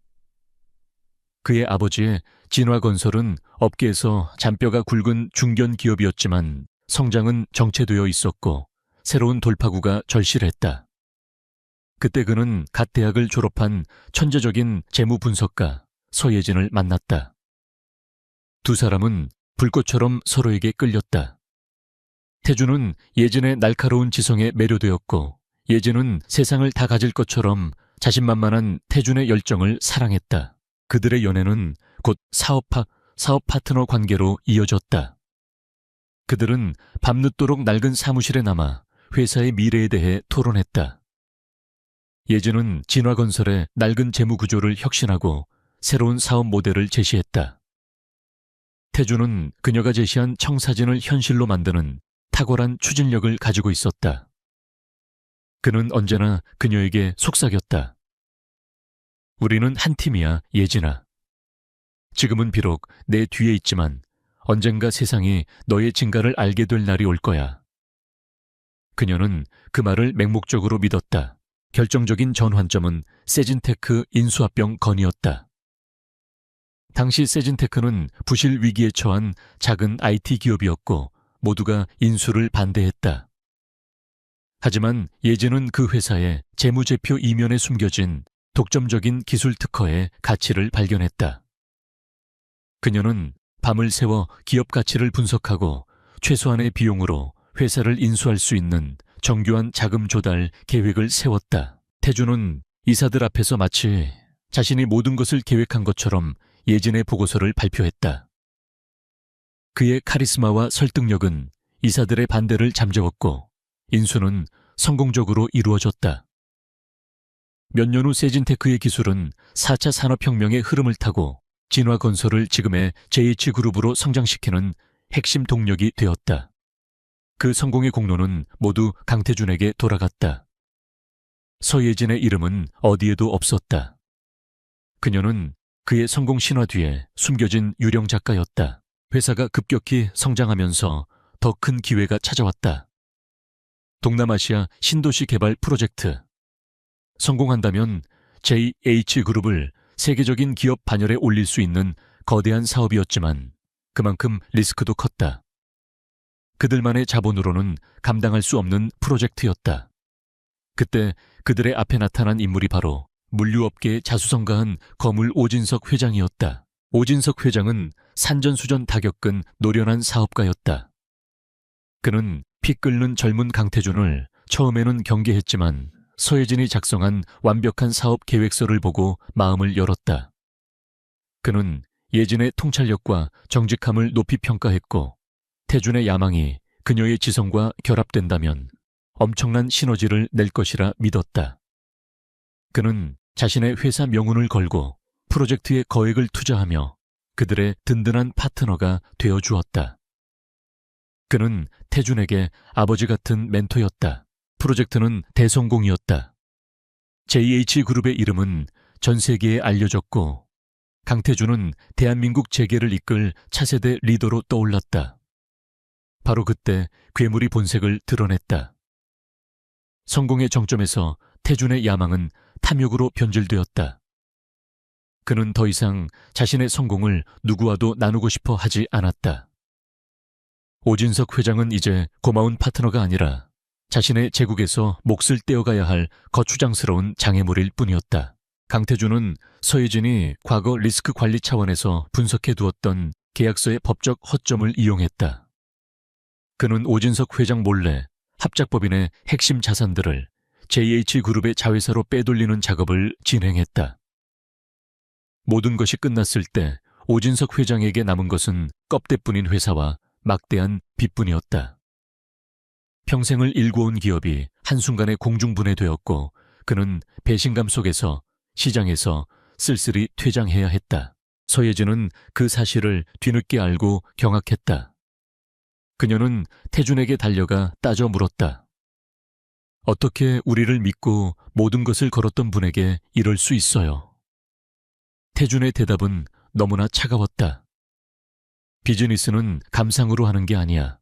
그의 아버지의 진화건설은 업계에서 잔뼈가 굵은 중견 기업이었지만 성장은 정체되어 있었고 새로운 돌파구가 절실했다. 그때 그는 갓 대학을 졸업한 천재적인 재무 분석가 서예진을 만났다. 두 사람은 불꽃처럼 서로에게 끌렸다. 태준은 예진의 날카로운 지성에 매료되었고 예진은 세상을 다 가질 것처럼 자신만만한 태준의 열정을 사랑했다. 그들의 연애는 곧 사업 파트너 관계로 이어졌다. 그들은 밤늦도록 낡은 사무실에 남아 회사의 미래에 대해 토론했다. 예진은 진화건설의 낡은 재무 구조를 혁신하고 새로운 사업 모델을 제시했다. 태준은 그녀가 제시한 청사진을 현실로 만드는 탁월한 추진력을 가지고 있었다. 그는 언제나 그녀에게 속삭였다. 우리는 한 팀이야, 예진아. 지금은 비록 내 뒤에 있지만 언젠가 세상이 너의 진가를 알게 될 날이 올 거야. 그녀는 그 말을 맹목적으로 믿었다. 결정적인 전환점은 세진테크 인수합병 건이었다. 당시 세진테크는 부실 위기에 처한 작은 IT 기업이었고 모두가 인수를 반대했다. 하지만 예진은 그 회사의 재무제표 이면에 숨겨진 독점적인 기술 특허의 가치를 발견했다. 그녀는 밤을 새워 기업 가치를 분석하고 최소한의 비용으로 회사를 인수할 수 있는 정교한 자금 조달 계획을 세웠다. 태준은 이사들 앞에서 마치 자신이 모든 것을 계획한 것처럼 예진의 보고서를 발표했다. 그의 카리스마와 설득력은 이사들의 반대를 잠재웠고 인수는 성공적으로 이루어졌다. 몇 년 후 세진테크의 기술은 4차 산업혁명의 흐름을 타고 진화건설을 지금의 JH그룹으로 성장시키는 핵심 동력이 되었다. 그 성공의 공로는 모두 강태준에게 돌아갔다. 서예진의 이름은 어디에도 없었다. 그녀는 그의 성공 신화 뒤에 숨겨진 유령 작가였다. 회사가 급격히 성장하면서 더 큰 기회가 찾아왔다. 동남아시아 신도시 개발 프로젝트. 성공한다면 JH그룹을 세계적인 기업 반열에 올릴 수 있는 거대한 사업이었지만 그만큼 리스크도 컸다. 그들만의 자본으로는 감당할 수 없는 프로젝트였다. 그때 그들의 앞에 나타난 인물이 바로 물류업계의 자수성가한 거물 오진석 회장이었다. 오진석 회장은 산전수전 다 겪은 노련한 사업가였다. 그는 피 끓는 젊은 강태준을 처음에는 경계했지만 서예진이 작성한 완벽한 사업 계획서를 보고 마음을 열었다. 그는 예진의 통찰력과 정직함을 높이 평가했고 태준의 야망이 그녀의 지성과 결합된다면 엄청난 시너지를 낼 것이라 믿었다. 그는 자신의 회사 명운을 걸고 프로젝트에 거액을 투자하며 그들의 든든한 파트너가 되어 주었다. 그는 태준에게 아버지 같은 멘토였다. 프로젝트는 대성공이었다. JH그룹의 이름은 전 세계에 알려졌고 강태준은 대한민국 재계를 이끌 차세대 리더로 떠올랐다. 바로 그때 괴물이 본색을 드러냈다. 성공의 정점에서 태준의 야망은 탐욕으로 변질되었다. 그는 더 이상 자신의 성공을 누구와도 나누고 싶어 하지 않았다. 오진석 회장은 이제 고마운 파트너가 아니라 자신의 제국에서 몫을 떼어가야 할 거추장스러운 장애물일 뿐이었다. 강태준은 서예진이 과거 리스크 관리 차원에서 분석해 두었던 계약서의 법적 허점을 이용했다. 그는 오진석 회장 몰래 합작법인의 핵심 자산들을 JH그룹의 자회사로 빼돌리는 작업을 진행했다. 모든 것이 끝났을 때 오진석 회장에게 남은 것은 껍데뿐인 회사와 막대한 빚뿐이었다. 평생을 일궈온 기업이 한순간에 공중분해되었고 그는 배신감 속에서 시장에서 쓸쓸히 퇴장해야 했다. 서예진은 그 사실을 뒤늦게 알고 경악했다. 그녀는 태준에게 달려가 따져 물었다. 어떻게 우리를 믿고 모든 것을 걸었던 분에게 이럴 수 있어요? 태준의 대답은 너무나 차가웠다. 비즈니스는 감상으로 하는 게 아니야.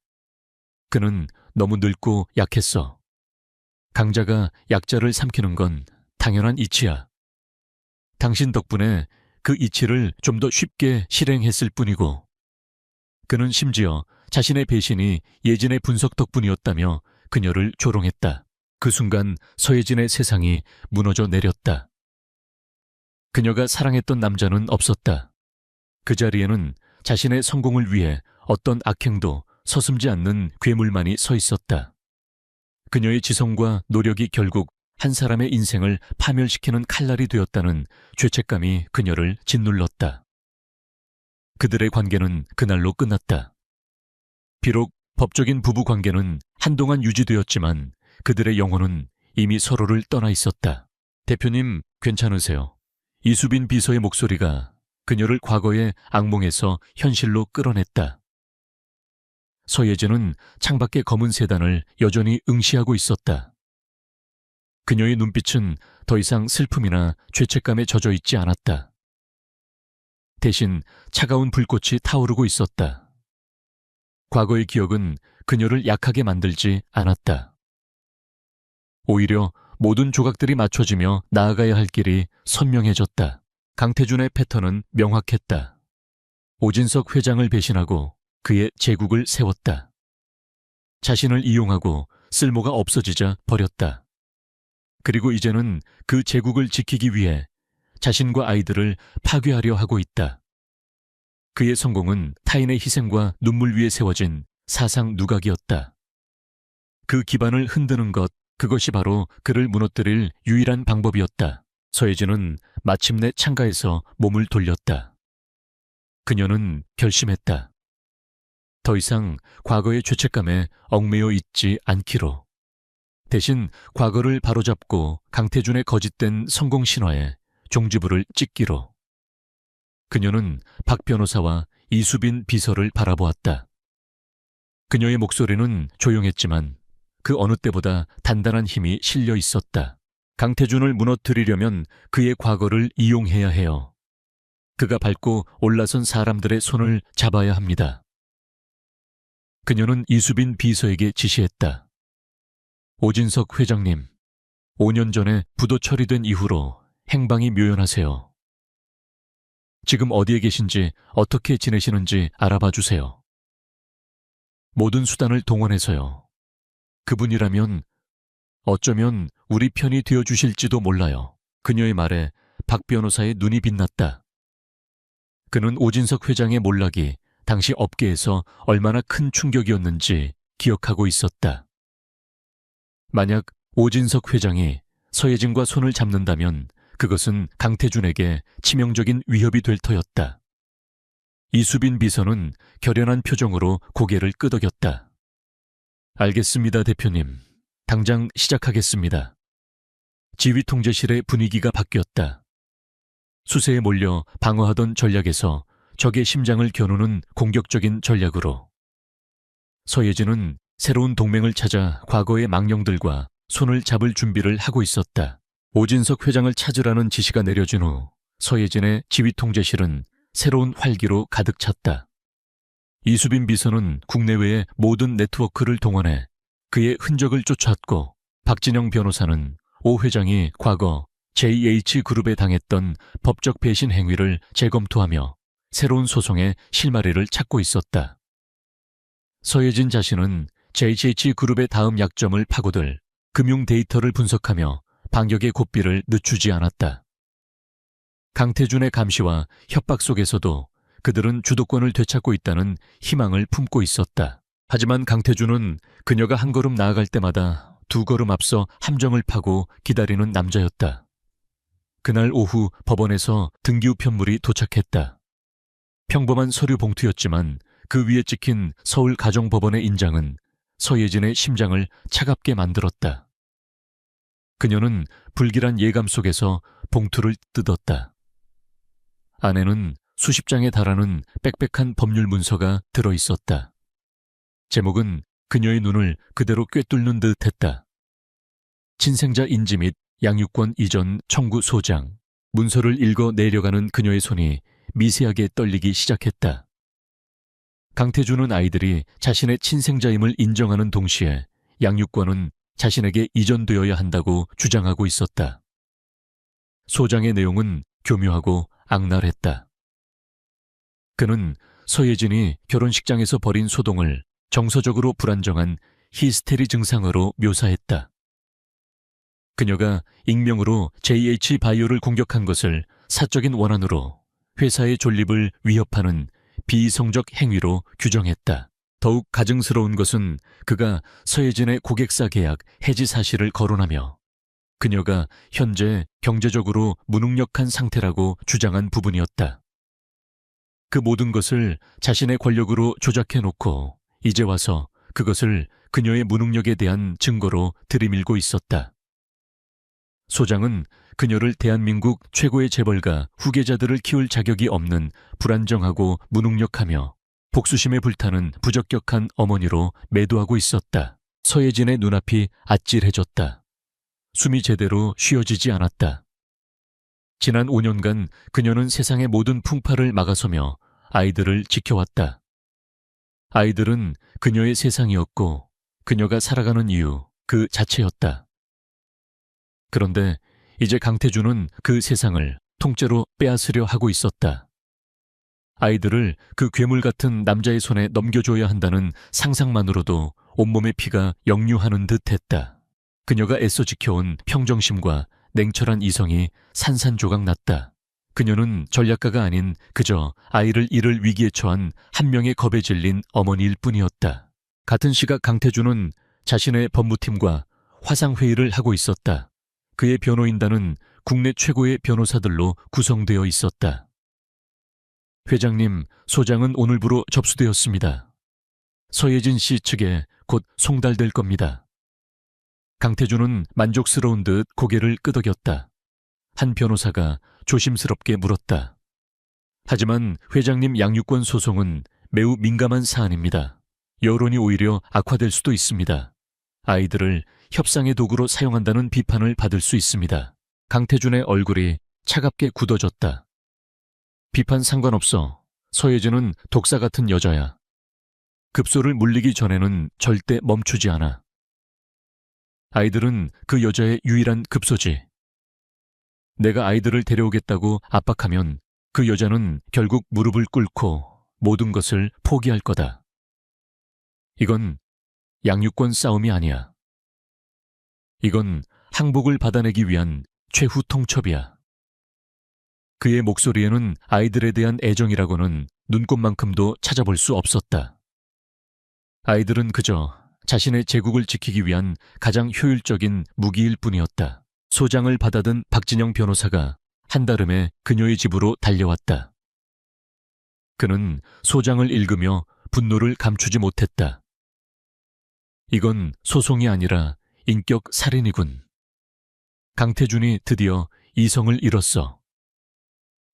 그는 너무 늙고 약했어. 강자가 약자를 삼키는 건 당연한 이치야. 당신 덕분에 그 이치를 좀 더 쉽게 실행했을 뿐이고 그는 심지어 자신의 배신이 예진의 분석 덕분이었다며 그녀를 조롱했다. 그 순간 서예진의 세상이 무너져 내렸다. 그녀가 사랑했던 남자는 없었다. 그 자리에는 자신의 성공을 위해 어떤 악행도 서슴지 않는 괴물만이 서 있었다. 그녀의 지성과 노력이 결국 한 사람의 인생을 파멸시키는 칼날이 되었다는 죄책감이 그녀를 짓눌렀다. 그들의 관계는 그날로 끝났다. 비록 법적인 부부 관계는 한동안 유지되었지만 그들의 영혼은 이미 서로를 떠나 있었다. 대표님, 괜찮으세요? 이수빈 비서의 목소리가 그녀를 과거의 악몽에서 현실로 끌어냈다. 서예진은 창밖의 검은 세단을 여전히 응시하고 있었다. 그녀의 눈빛은 더 이상 슬픔이나 죄책감에 젖어 있지 않았다. 대신 차가운 불꽃이 타오르고 있었다. 과거의 기억은 그녀를 약하게 만들지 않았다. 오히려 모든 조각들이 맞춰지며 나아가야 할 길이 선명해졌다. 강태준의 패턴은 명확했다. 오진석 회장을 배신하고 그의 제국을 세웠다. 자신을 이용하고 쓸모가 없어지자 버렸다. 그리고 이제는 그 제국을 지키기 위해 자신과 아이들을 파괴하려 하고 있다. 그의 성공은 타인의 희생과 눈물 위에 세워진 사상 누각이었다. 그 기반을 흔드는 것, 그것이 바로 그를 무너뜨릴 유일한 방법이었다. 서예진은 마침내 창가에서 몸을 돌렸다. 그녀는 결심했다. 더 이상 과거의 죄책감에 얽매여 있지 않기로. 대신 과거를 바로잡고 강태준의 거짓된 성공 신화에 종지부를 찍기로. 그녀는 박 변호사와 이수빈 비서를 바라보았다. 그녀의 목소리는 조용했지만 그 어느 때보다 단단한 힘이 실려 있었다. 강태준을 무너뜨리려면 그의 과거를 이용해야 해요. 그가 밟고 올라선 사람들의 손을 잡아야 합니다. 그녀는 이수빈 비서에게 지시했다. 오진석 회장님, 5년 전에 부도 처리된 이후로 행방이 묘연하세요. 지금 어디에 계신지 어떻게 지내시는지 알아봐 주세요. 모든 수단을 동원해서요. 그분이라면 어쩌면 우리 편이 되어 주실지도 몰라요. 그녀의 말에 박 변호사의 눈이 빛났다. 그는 오진석 회장의 몰락이 당시 업계에서 얼마나 큰 충격이었는지 기억하고 있었다. 만약 오진석 회장이 서예진과 손을 잡는다면 그것은 강태준에게 치명적인 위협이 될 터였다. 이수빈 비서는 결연한 표정으로 고개를 끄덕였다. 알겠습니다, 대표님. 당장 시작하겠습니다. 지휘통제실의 분위기가 바뀌었다. 수세에 몰려 방어하던 전략에서 적의 심장을 겨누는 공격적인 전략으로. 서예진은 새로운 동맹을 찾아 과거의 망령들과 손을 잡을 준비를 하고 있었다. 오진석 회장을 찾으라는 지시가 내려진 후 서예진의 지휘통제실은 새로운 활기로 가득 찼다. 이수빈 비서는 국내외의 모든 네트워크를 동원해 그의 흔적을 쫓았고, 박진영 변호사는 오 회장이 과거 JH그룹에 당했던 법적 배신 행위를 재검토하며 새로운 소송의 실마리를 찾고 있었다. 서예진 자신은 JH그룹의 다음 약점을 파고들 금융 데이터를 분석하며 반격의 고삐를 늦추지 않았다. 강태준의 감시와 협박 속에서도 그들은 주도권을 되찾고 있다는 희망을 품고 있었다. 하지만 강태준은 그녀가 한 걸음 나아갈 때마다 두 걸음 앞서 함정을 파고 기다리는 남자였다. 그날 오후 법원에서 등기 우편물이 도착했다. 평범한 서류 봉투였지만 그 위에 찍힌 서울 가정법원의 인장은 서예진의 심장을 차갑게 만들었다. 그녀는 불길한 예감 속에서 봉투를 뜯었다. 안에는 수십 장에 달하는 빽빽한 법률 문서가 들어있었다. 제목은 그녀의 눈을 그대로 꿰뚫는 듯 했다. 친생자 인지 및 양육권 이전 청구 소장. 문서를 읽어 내려가는 그녀의 손이 미세하게 떨리기 시작했다. 강태준은 아이들이 자신의 친생자임을 인정하는 동시에 양육권은 자신에게 이전되어야 한다고 주장하고 있었다. 소장의 내용은 교묘하고 악랄했다. 그는 서예진이 결혼식장에서 벌인 소동을 정서적으로 불안정한 히스테리 증상으로 묘사했다. 그녀가 익명으로 JH바이오를 공격한 것을 사적인 원한으로 회사의 존립을 위협하는 비이성적 행위로 규정했다. 더욱 가증스러운 것은 그가 서예진의 고객사 계약 해지 사실을 거론하며 그녀가 현재 경제적으로 무능력한 상태라고 주장한 부분이었다. 그 모든 것을 자신의 권력으로 조작해놓고 이제 와서 그것을 그녀의 무능력에 대한 증거로 들이밀고 있었다. 소장은 그녀를 대한민국 최고의 재벌가 후계자들을 키울 자격이 없는 불안정하고 무능력하며 복수심에 불타는 부적격한 어머니로 매도하고 있었다. 서예진의 눈앞이 아찔해졌다. 숨이 제대로 쉬어지지 않았다. 지난 5년간 그녀는 세상의 모든 풍파를 막아서며 아이들을 지켜왔다. 아이들은 그녀의 세상이었고 그녀가 살아가는 이유 그 자체였다. 그런데 이제 강태준은 그 세상을 통째로 빼앗으려 하고 있었다. 아이들을 그 괴물 같은 남자의 손에 넘겨줘야 한다는 상상만으로도 온몸의 피가 역류하는 듯 했다. 그녀가 애써 지켜온 평정심과 냉철한 이성이 산산조각 났다. 그녀는 전략가가 아닌 그저 아이를 잃을 위기에 처한 한 명의 겁에 질린 어머니일 뿐이었다. 같은 시각 강태준은 자신의 법무팀과 화상회의를 하고 있었다. 그의 변호인단은 국내 최고의 변호사들로 구성되어 있었다. 회장님, 소장은 오늘부로 접수되었습니다. 서예진 씨 측에 곧 송달될 겁니다. 강태준은 만족스러운 듯 고개를 끄덕였다. 한 변호사가 조심스럽게 물었다. 하지만 회장님 양육권 소송은 매우 민감한 사안입니다. 여론이 오히려 악화될 수도 있습니다. 아이들을 협상의 도구로 사용한다는 비판을 받을 수 있습니다. 강태준의 얼굴이 차갑게 굳어졌다. 비판 상관없어. 서예진은 독사 같은 여자야. 급소를 물리기 전에는 절대 멈추지 않아. 아이들은 그 여자의 유일한 급소지. 내가 아이들을 데려오겠다고 압박하면 그 여자는 결국 무릎을 꿇고 모든 것을 포기할 거다. 이건 양육권 싸움이 아니야. 이건 항복을 받아내기 위한 최후 통첩이야. 그의 목소리에는 아이들에 대한 애정이라고는 눈꼽만큼도 찾아볼 수 없었다. 아이들은 그저 자신의 제국을 지키기 위한 가장 효율적인 무기일 뿐이었다. 소장을 받아든 박진영 변호사가 한달음에 그녀의 집으로 달려왔다. 그는 소장을 읽으며 분노를 감추지 못했다. 이건 소송이 아니라 인격 살인이군. 강태준이 드디어 이성을 잃었어.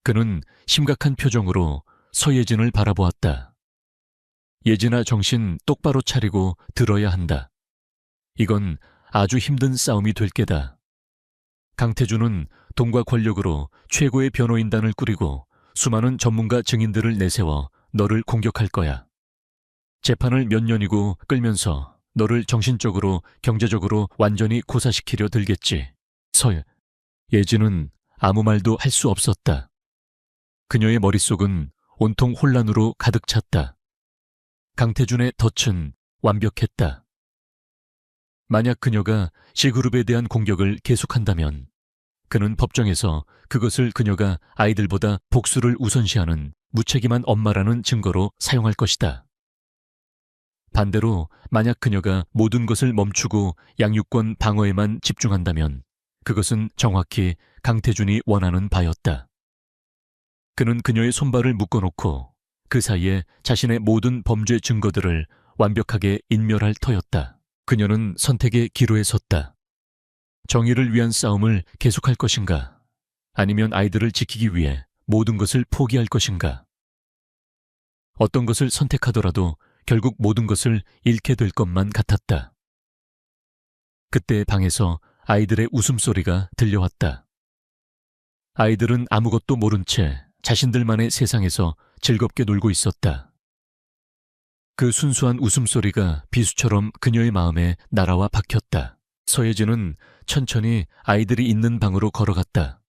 그는 심각한 표정으로 서예진을 바라보았다. 예진아, 정신 똑바로 차리고 들어야 한다. 이건 아주 힘든 싸움이 될 게다. 강태준은 돈과 권력으로 최고의 변호인단을 꾸리고 수많은 전문가 증인들을 내세워 너를 공격할 거야. 재판을 몇 년이고 끌면서 너를 정신적으로, 경제적으로 완전히 고사시키려 들겠지. 예진은 아무 말도 할 수 없었다. 그녀의 머릿속은 온통 혼란으로 가득 찼다. 강태준의 덫은 완벽했다. 만약 그녀가 C그룹에 대한 공격을 계속한다면 그는 법정에서 그것을 그녀가 아이들보다 복수를 우선시하는 무책임한 엄마라는 증거로 사용할 것이다. 반대로 만약 그녀가 모든 것을 멈추고 양육권 방어에만 집중한다면 그것은 정확히 강태준이 원하는 바였다. 그는 그녀의 손발을 묶어놓고 그 사이에 자신의 모든 범죄 증거들을 완벽하게 인멸할 터였다. 그녀는 선택의 기로에 섰다. 정의를 위한 싸움을 계속할 것인가? 아니면 아이들을 지키기 위해 모든 것을 포기할 것인가? 어떤 것을 선택하더라도 결국 모든 것을 잃게 될 것만 같았다. 그때 방에서 아이들의 웃음소리가 들려왔다. 아이들은 아무것도 모른 채 자신들만의 세상에서 즐겁게 놀고 있었다. 그 순수한 웃음소리가 비수처럼 그녀의 마음에 날아와 박혔다. 서예진은 천천히 아이들이 있는 방으로 걸어갔다.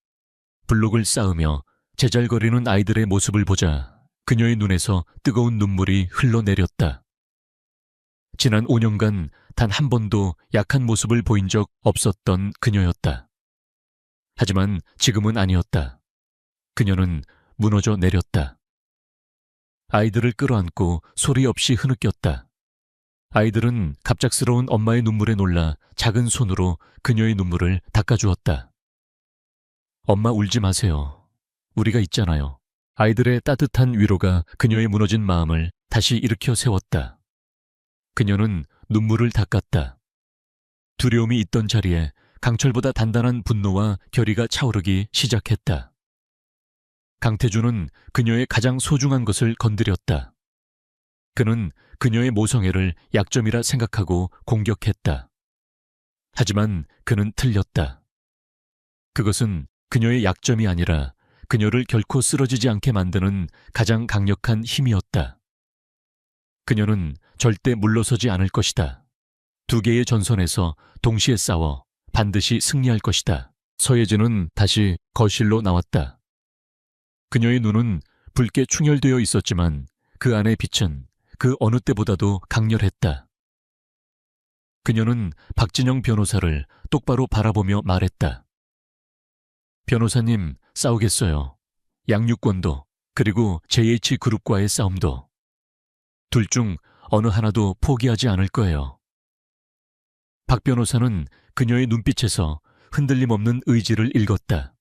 블록을 쌓으며 제잘거리는 아이들의 모습을 보자 그녀의 눈에서 뜨거운 눈물이 흘러내렸다. 지난 5년간 단 한 번도 약한 모습을 보인 적 없었던 그녀였다. 하지만 지금은 아니었다. 그녀는 무너져 내렸다. 아이들을 끌어안고 소리 없이 흐느꼈다. 아이들은 갑작스러운 엄마의 눈물에 놀라 작은 손으로 그녀의 눈물을 닦아주었다. 엄마, 울지 마세요. 우리가 있잖아요. 아이들의 따뜻한 위로가 그녀의 무너진 마음을 다시 일으켜 세웠다. 그녀는 눈물을 닦았다. 두려움이 있던 자리에 강철보다 단단한 분노와 결의가 차오르기 시작했다. 강태준은 그녀의 가장 소중한 것을 건드렸다. 그는 그녀의 모성애를 약점이라 생각하고 공격했다. 하지만 그는 틀렸다. 그것은 그녀의 약점이 아니라 그녀를 결코 쓰러지지 않게 만드는 가장 강력한 힘이었다. 그녀는 절대 물러서지 않을 것이다. 두 개의 전선에서 동시에 싸워 반드시 승리할 것이다. 서예진은 다시 거실로 나왔다. 그녀의 눈은 붉게 충혈되어 있었지만 그 안의 빛은 그 어느 때보다도 강렬했다. 그녀는 박진영 변호사를 똑바로 바라보며 말했다. 변호사님, 싸우겠어요. 양육권도, 그리고 JH그룹과의 싸움도. 둘 중 어느 하나도 포기하지 않을 거예요. 박 변호사는 그녀의 눈빛에서 흔들림 없는 의지를 읽었다.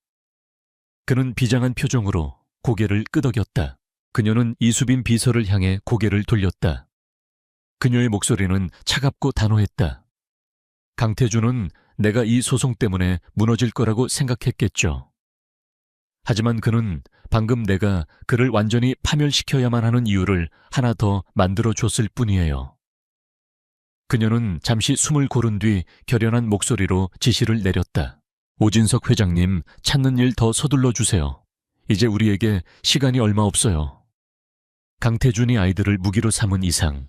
그는 비장한 표정으로 고개를 끄덕였다. 그녀는 이수빈 비서를 향해 고개를 돌렸다. 그녀의 목소리는 차갑고 단호했다. 강태준은 내가 이 소송 때문에 무너질 거라고 생각했겠죠. 하지만 그는 방금 내가 그를 완전히 파멸시켜야만 하는 이유를 하나 더 만들어줬을 뿐이에요. 그녀는 잠시 숨을 고른 뒤 결연한 목소리로 지시를 내렸다. 오진석 회장님, 찾는 일 더 서둘러 주세요. 이제 우리에게 시간이 얼마 없어요. 강태준이 아이들을 무기로 삼은 이상,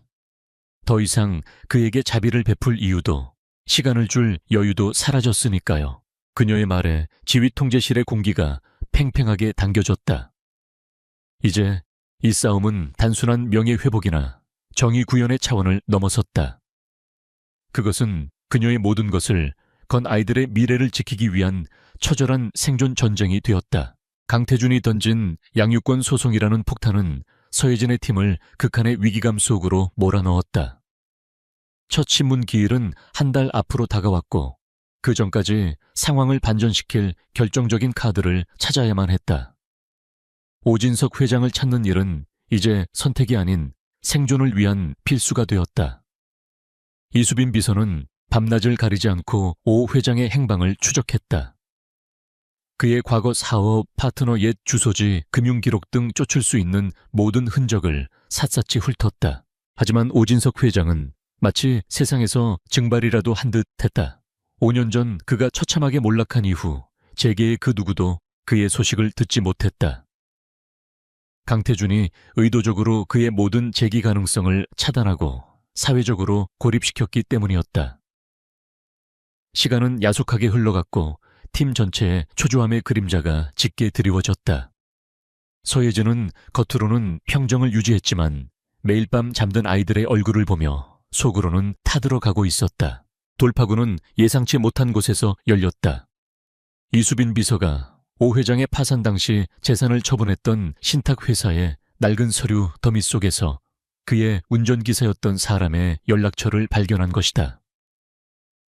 더 이상 그에게 자비를 베풀 이유도, 시간을 줄 여유도 사라졌으니까요. 그녀의 말에 지휘통제실의 공기가 팽팽하게 당겨졌다. 이제 이 싸움은 단순한 명예회복이나 정의 구현의 차원을 넘어섰다. 그것은 그녀의 모든 것을 건 아이들의 미래를 지키기 위한 처절한 생존 전쟁이 되었다. 강태준이 던진 양육권 소송이라는 폭탄은 서예진의 팀을 극한의 위기감 속으로 몰아넣었다. 첫 신문 기일은 한 달 앞으로 다가왔고 그 전까지 상황을 반전시킬 결정적인 카드를 찾아야만 했다. 오진석 회장을 찾는 일은 이제 선택이 아닌 생존을 위한 필수가 되었다. 이수빈 비서는 밤낮을 가리지 않고 오 회장의 행방을 추적했다. 그의 과거 사업, 파트너 옛 주소지, 금융기록 등 쫓을 수 있는 모든 흔적을 샅샅이 훑었다. 하지만 오진석 회장은 마치 세상에서 증발이라도 한 듯 했다. 5년 전 그가 처참하게 몰락한 이후 재계의 그 누구도 그의 소식을 듣지 못했다. 강태준이 의도적으로 그의 모든 재기 가능성을 차단하고 사회적으로 고립시켰기 때문이었다. 시간은 야속하게 흘러갔고 팀 전체에 초조함의 그림자가 짙게 드리워졌다. 서예진은 겉으로는 평정을 유지했지만 매일 밤 잠든 아이들의 얼굴을 보며 속으로는 타들어가고 있었다. 돌파구는 예상치 못한 곳에서 열렸다. 이수빈 비서가 오 회장의 파산 당시 재산을 처분했던 신탁회사의 낡은 서류 더미 속에서 그의 운전기사였던 사람의 연락처를 발견한 것이다.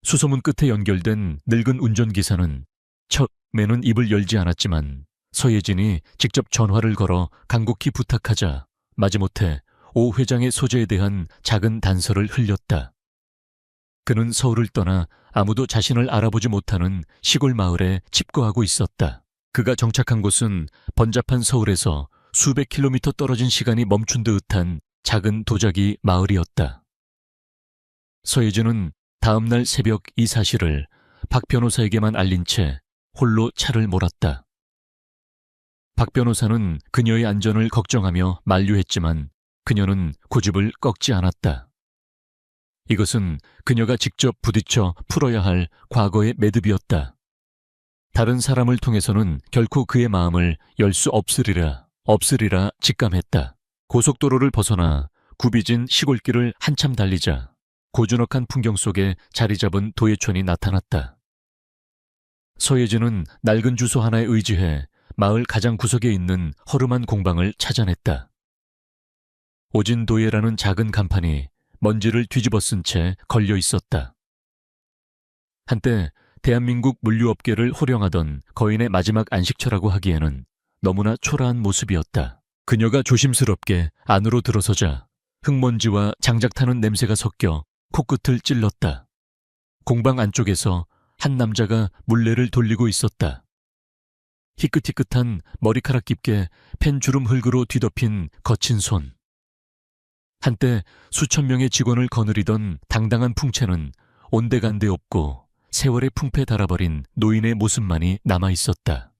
수소문 끝에 연결된 늙은 운전기사는 처음에는 입을 열지 않았지만 서예진이 직접 전화를 걸어 간곡히 부탁하자 마지못해 오 회장의 소재에 대한 작은 단서를 흘렸다. 그는 서울을 떠나 아무도 자신을 알아보지 못하는 시골 마을에 칩거하고 있었다. 그가 정착한 곳은 번잡한 서울에서 수백 킬로미터 떨어진 시간이 멈춘 듯한 작은 도자기 마을이었다. 서예진은 다음날 새벽 이 사실을 박 변호사에게만 알린 채 홀로 차를 몰았다. 박 변호사는 그녀의 안전을 걱정하며 만류했지만 그녀는 고집을 꺾지 않았다. 이것은 그녀가 직접 부딪혀 풀어야 할 과거의 매듭이었다. 다른 사람을 통해서는 결코 그의 마음을 열 수 없으리라 직감했다. 고속도로를 벗어나 굽이진 시골길을 한참 달리자 고즈넉한 풍경 속에 자리 잡은 도예촌이 나타났다. 서예진은 낡은 주소 하나에 의지해 마을 가장 구석에 있는 허름한 공방을 찾아냈다. 오진도예라는 작은 간판이 먼지를 뒤집어 쓴 채 걸려 있었다. 한때 대한민국 물류업계를 호령하던 거인의 마지막 안식처라고 하기에는 너무나 초라한 모습이었다. 그녀가 조심스럽게 안으로 들어서자 흙먼지와 장작 타는 냄새가 섞여 코끝을 찔렀다. 공방 안쪽에서 한 남자가 물레를 돌리고 있었다. 희끗희끗한 머리카락 깊게 펜주름 흙으로 뒤덮인 거친 손. 한때 수천 명의 직원을 거느리던 당당한 풍채는 온데간데 없고 세월의 풍패 달아버린 노인의 모습만이 남아있었다.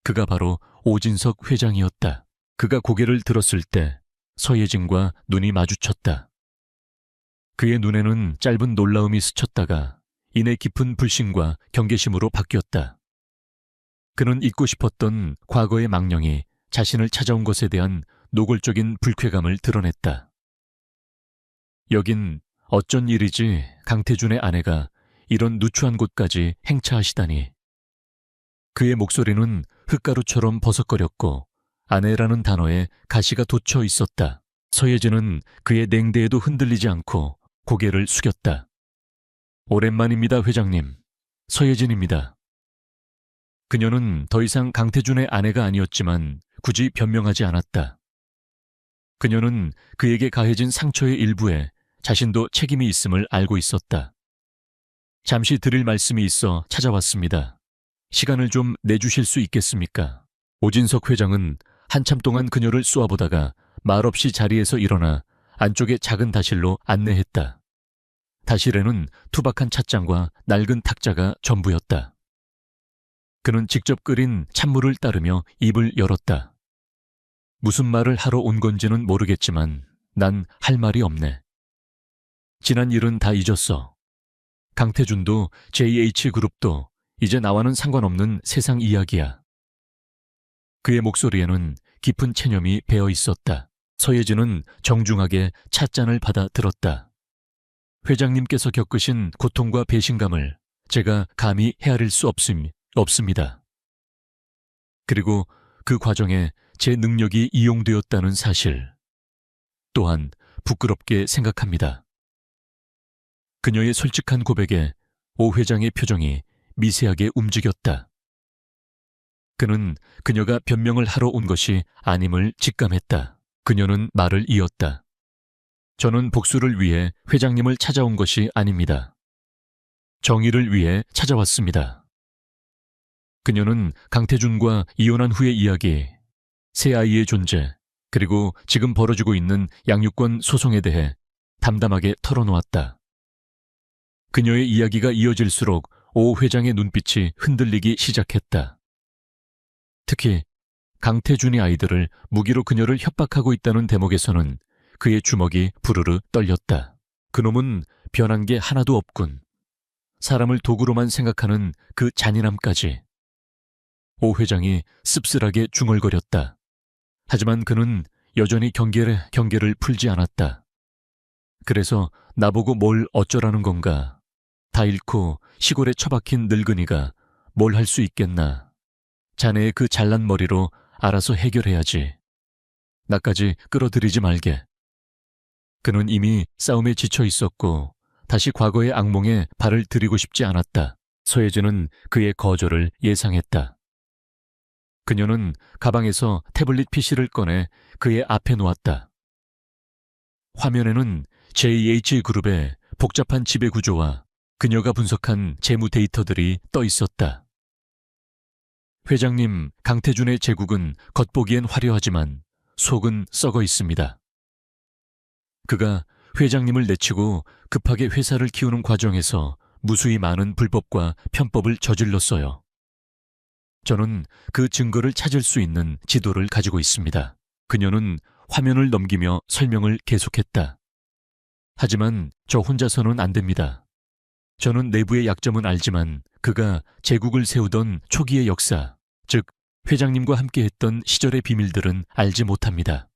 그가 바로 오진석 회장이었다. 그가 고개를 들었을 때 서예진과 눈이 마주쳤다. 그의 눈에는 짧은 놀라움이 스쳤다가 이내 깊은 불신과 경계심으로 바뀌었다. 그는 잊고 싶었던 과거의 망령이 자신을 찾아온 것에 대한 노골적인 불쾌감을 드러냈다. 여긴 어쩐 일이지 강태준의 아내가 이런 누추한 곳까지 행차하시다니. 그의 목소리는 흙가루처럼 버석거렸고 아내라는 단어에 가시가 돋쳐 있었다. 서예진은 그의 냉대에도 흔들리지 않고 고개를 숙였다. 오랜만입니다, 회장님. 서예진입니다. 그녀는 더 이상 강태준의 아내가 아니었지만 굳이 변명하지 않았다. 그녀는 그에게 가해진 상처의 일부에 자신도 책임이 있음을 알고 있었다. 잠시 드릴 말씀이 있어 찾아왔습니다. 시간을 좀 내주실 수 있겠습니까? 오진석 회장은 한참 동안 그녀를 쏘아보다가 말없이 자리에서 일어나 안쪽의 작은 다실로 안내했다. 다실에는 투박한 찻잔과 낡은 탁자가 전부였다. 그는 직접 끓인 찬물을 따르며 입을 열었다. 무슨 말을 하러 온 건지는 모르겠지만 난 할 말이 없네. 지난 일은 다 잊었어. 강태준도 JH그룹도 이제 나와는 상관없는 세상 이야기야. 그의 목소리에는 깊은 체념이 배어 있었다. 서예진은 정중하게 찻잔을 받아 들었다. 회장님께서 겪으신 고통과 배신감을 제가 감히 헤아릴 수 없습니다. 그리고 그 과정에 제 능력이 이용되었다는 사실 또한 부끄럽게 생각합니다. 그녀의 솔직한 고백에 오 회장의 표정이 미세하게 움직였다. 그는 그녀가 변명을 하러 온 것이 아님을 직감했다. 그녀는 말을 이었다. 저는 복수를 위해 회장님을 찾아온 것이 아닙니다. 정의를 위해 찾아왔습니다. 그녀는 강태준과 이혼한 후의 이야기, 새 아이의 존재, 그리고 지금 벌어지고 있는 양육권 소송에 대해 담담하게 털어놓았다. 그녀의 이야기가 이어질수록 오 회장의 눈빛이 흔들리기 시작했다. 특히 강태준이 아이들을 무기로 그녀를 협박하고 있다는 대목에서는 그의 주먹이 부르르 떨렸다. 그놈은 변한 게 하나도 없군. 사람을 도구로만 생각하는 그 잔인함까지. 오 회장이 씁쓸하게 중얼거렸다. 하지만 그는 여전히 경계를 풀지 않았다. 그래서 나보고 뭘 어쩌라는 건가. 다 잃고 시골에 처박힌 늙은이가 뭘 할 수 있겠나. 자네의 그 잘난 머리로 알아서 해결해야지. 나까지 끌어들이지 말게. 그는 이미 싸움에 지쳐 있었고 다시 과거의 악몽에 발을 들이고 싶지 않았다. 서예진은 그의 거절을 예상했다. 그녀는 가방에서 태블릿 PC를 꺼내 그의 앞에 놓았다. 화면에는 JH그룹의 복잡한 지배 구조와 그녀가 분석한 재무 데이터들이 떠 있었다. 회장님 강태준의 제국은 겉보기엔 화려하지만 속은 썩어 있습니다. 그가 회장님을 내치고 급하게 회사를 키우는 과정에서 무수히 많은 불법과 편법을 저질렀어요. 저는 그 증거를 찾을 수 있는 지도를 가지고 있습니다. 그녀는 화면을 넘기며 설명을 계속했다. 하지만 저 혼자서는 안 됩니다. 저는 내부의 약점은 알지만 그가 제국을 세우던 초기의 역사, 즉 회장님과 함께했던 시절의 비밀들은 알지 못합니다.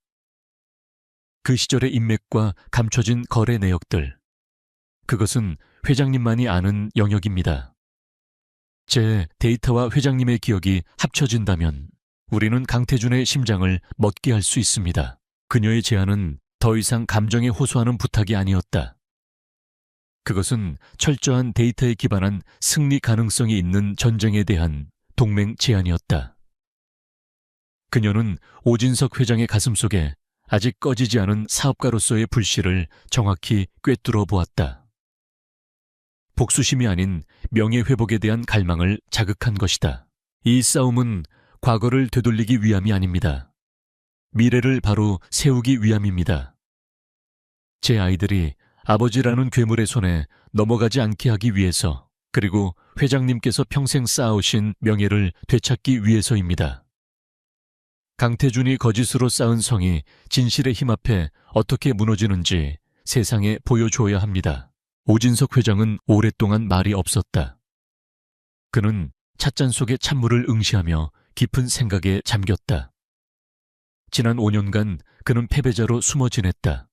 그 시절의 인맥과 감춰진 거래 내역들, 그것은 회장님만이 아는 영역입니다. 제 데이터와 회장님의 기억이 합쳐진다면 우리는 강태준의 심장을 멎게 할 수 있습니다. 그녀의 제안은 더 이상 감정에 호소하는 부탁이 아니었다. 그것은 철저한 데이터에 기반한 승리 가능성이 있는 전쟁에 대한 동맹 제안이었다. 그녀는 오진석 회장의 가슴속에 아직 꺼지지 않은 사업가로서의 불씨를 정확히 꿰뚫어 보았다. 복수심이 아닌 명예회복에 대한 갈망을 자극한 것이다. 이 싸움은 과거를 되돌리기 위함이 아닙니다. 미래를 바로 세우기 위함입니다. 제 아이들이 아버지라는 괴물의 손에 넘어가지 않게 하기 위해서, 그리고 회장님께서 평생 쌓아오신 명예를 되찾기 위해서입니다. 강태준이 거짓으로 쌓은 성이 진실의 힘 앞에 어떻게 무너지는지 세상에 보여줘야 합니다. 오진석 회장은 오랫동안 말이 없었다. 그는 찻잔 속의 찬물을 응시하며 깊은 생각에 잠겼다. 지난 5년간 그는 패배자로 숨어 지냈다.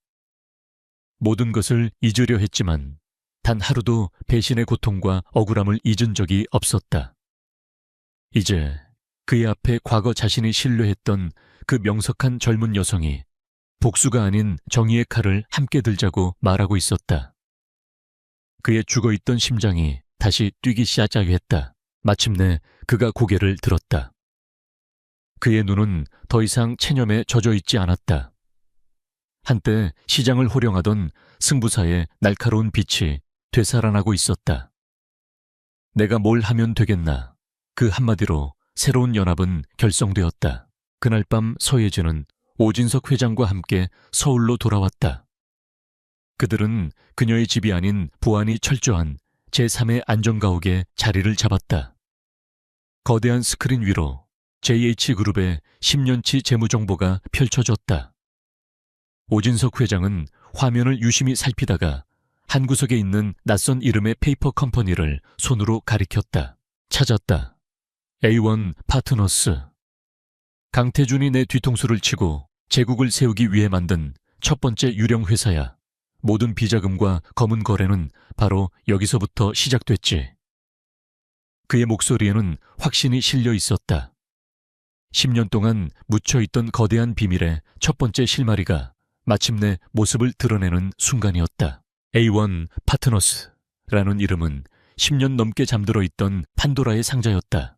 모든 것을 잊으려 했지만 단 하루도 배신의 고통과 억울함을 잊은 적이 없었다. 이제 그의 앞에 과거 자신이 신뢰했던 그 명석한 젊은 여성이 복수가 아닌 정의의 칼을 함께 들자고 말하고 있었다. 그의 죽어있던 심장이 다시 뛰기 시작했다. 마침내 그가 고개를 들었다. 그의 눈은 더 이상 체념에 젖어 있지 않았다. 한때 시장을 호령하던 승부사의 날카로운 빛이 되살아나고 있었다. 내가 뭘 하면 되겠나. 그 한마디로 새로운 연합은 결성되었다. 그날 밤 서예진은 오진석 회장과 함께 서울로 돌아왔다. 그들은 그녀의 집이 아닌 보안이 철저한 제3의 안전가옥에 자리를 잡았다. 거대한 스크린 위로 JH그룹의 10년치 재무정보가 펼쳐졌다. 오진석 회장은 화면을 유심히 살피다가 한 구석에 있는 낯선 이름의 페이퍼 컴퍼니를 손으로 가리켰다. 찾았다. A1 파트너스. 강태준이 내 뒤통수를 치고 제국을 세우기 위해 만든 첫 번째 유령 회사야. 모든 비자금과 검은 거래는 바로 여기서부터 시작됐지. 그의 목소리에는 확신이 실려 있었다. 10년 동안 묻혀있던 거대한 비밀의 첫 번째 실마리가 마침내 모습을 드러내는 순간이었다. A1 파트너스라는 이름은 10년 넘게 잠들어 있던 판도라의 상자였다.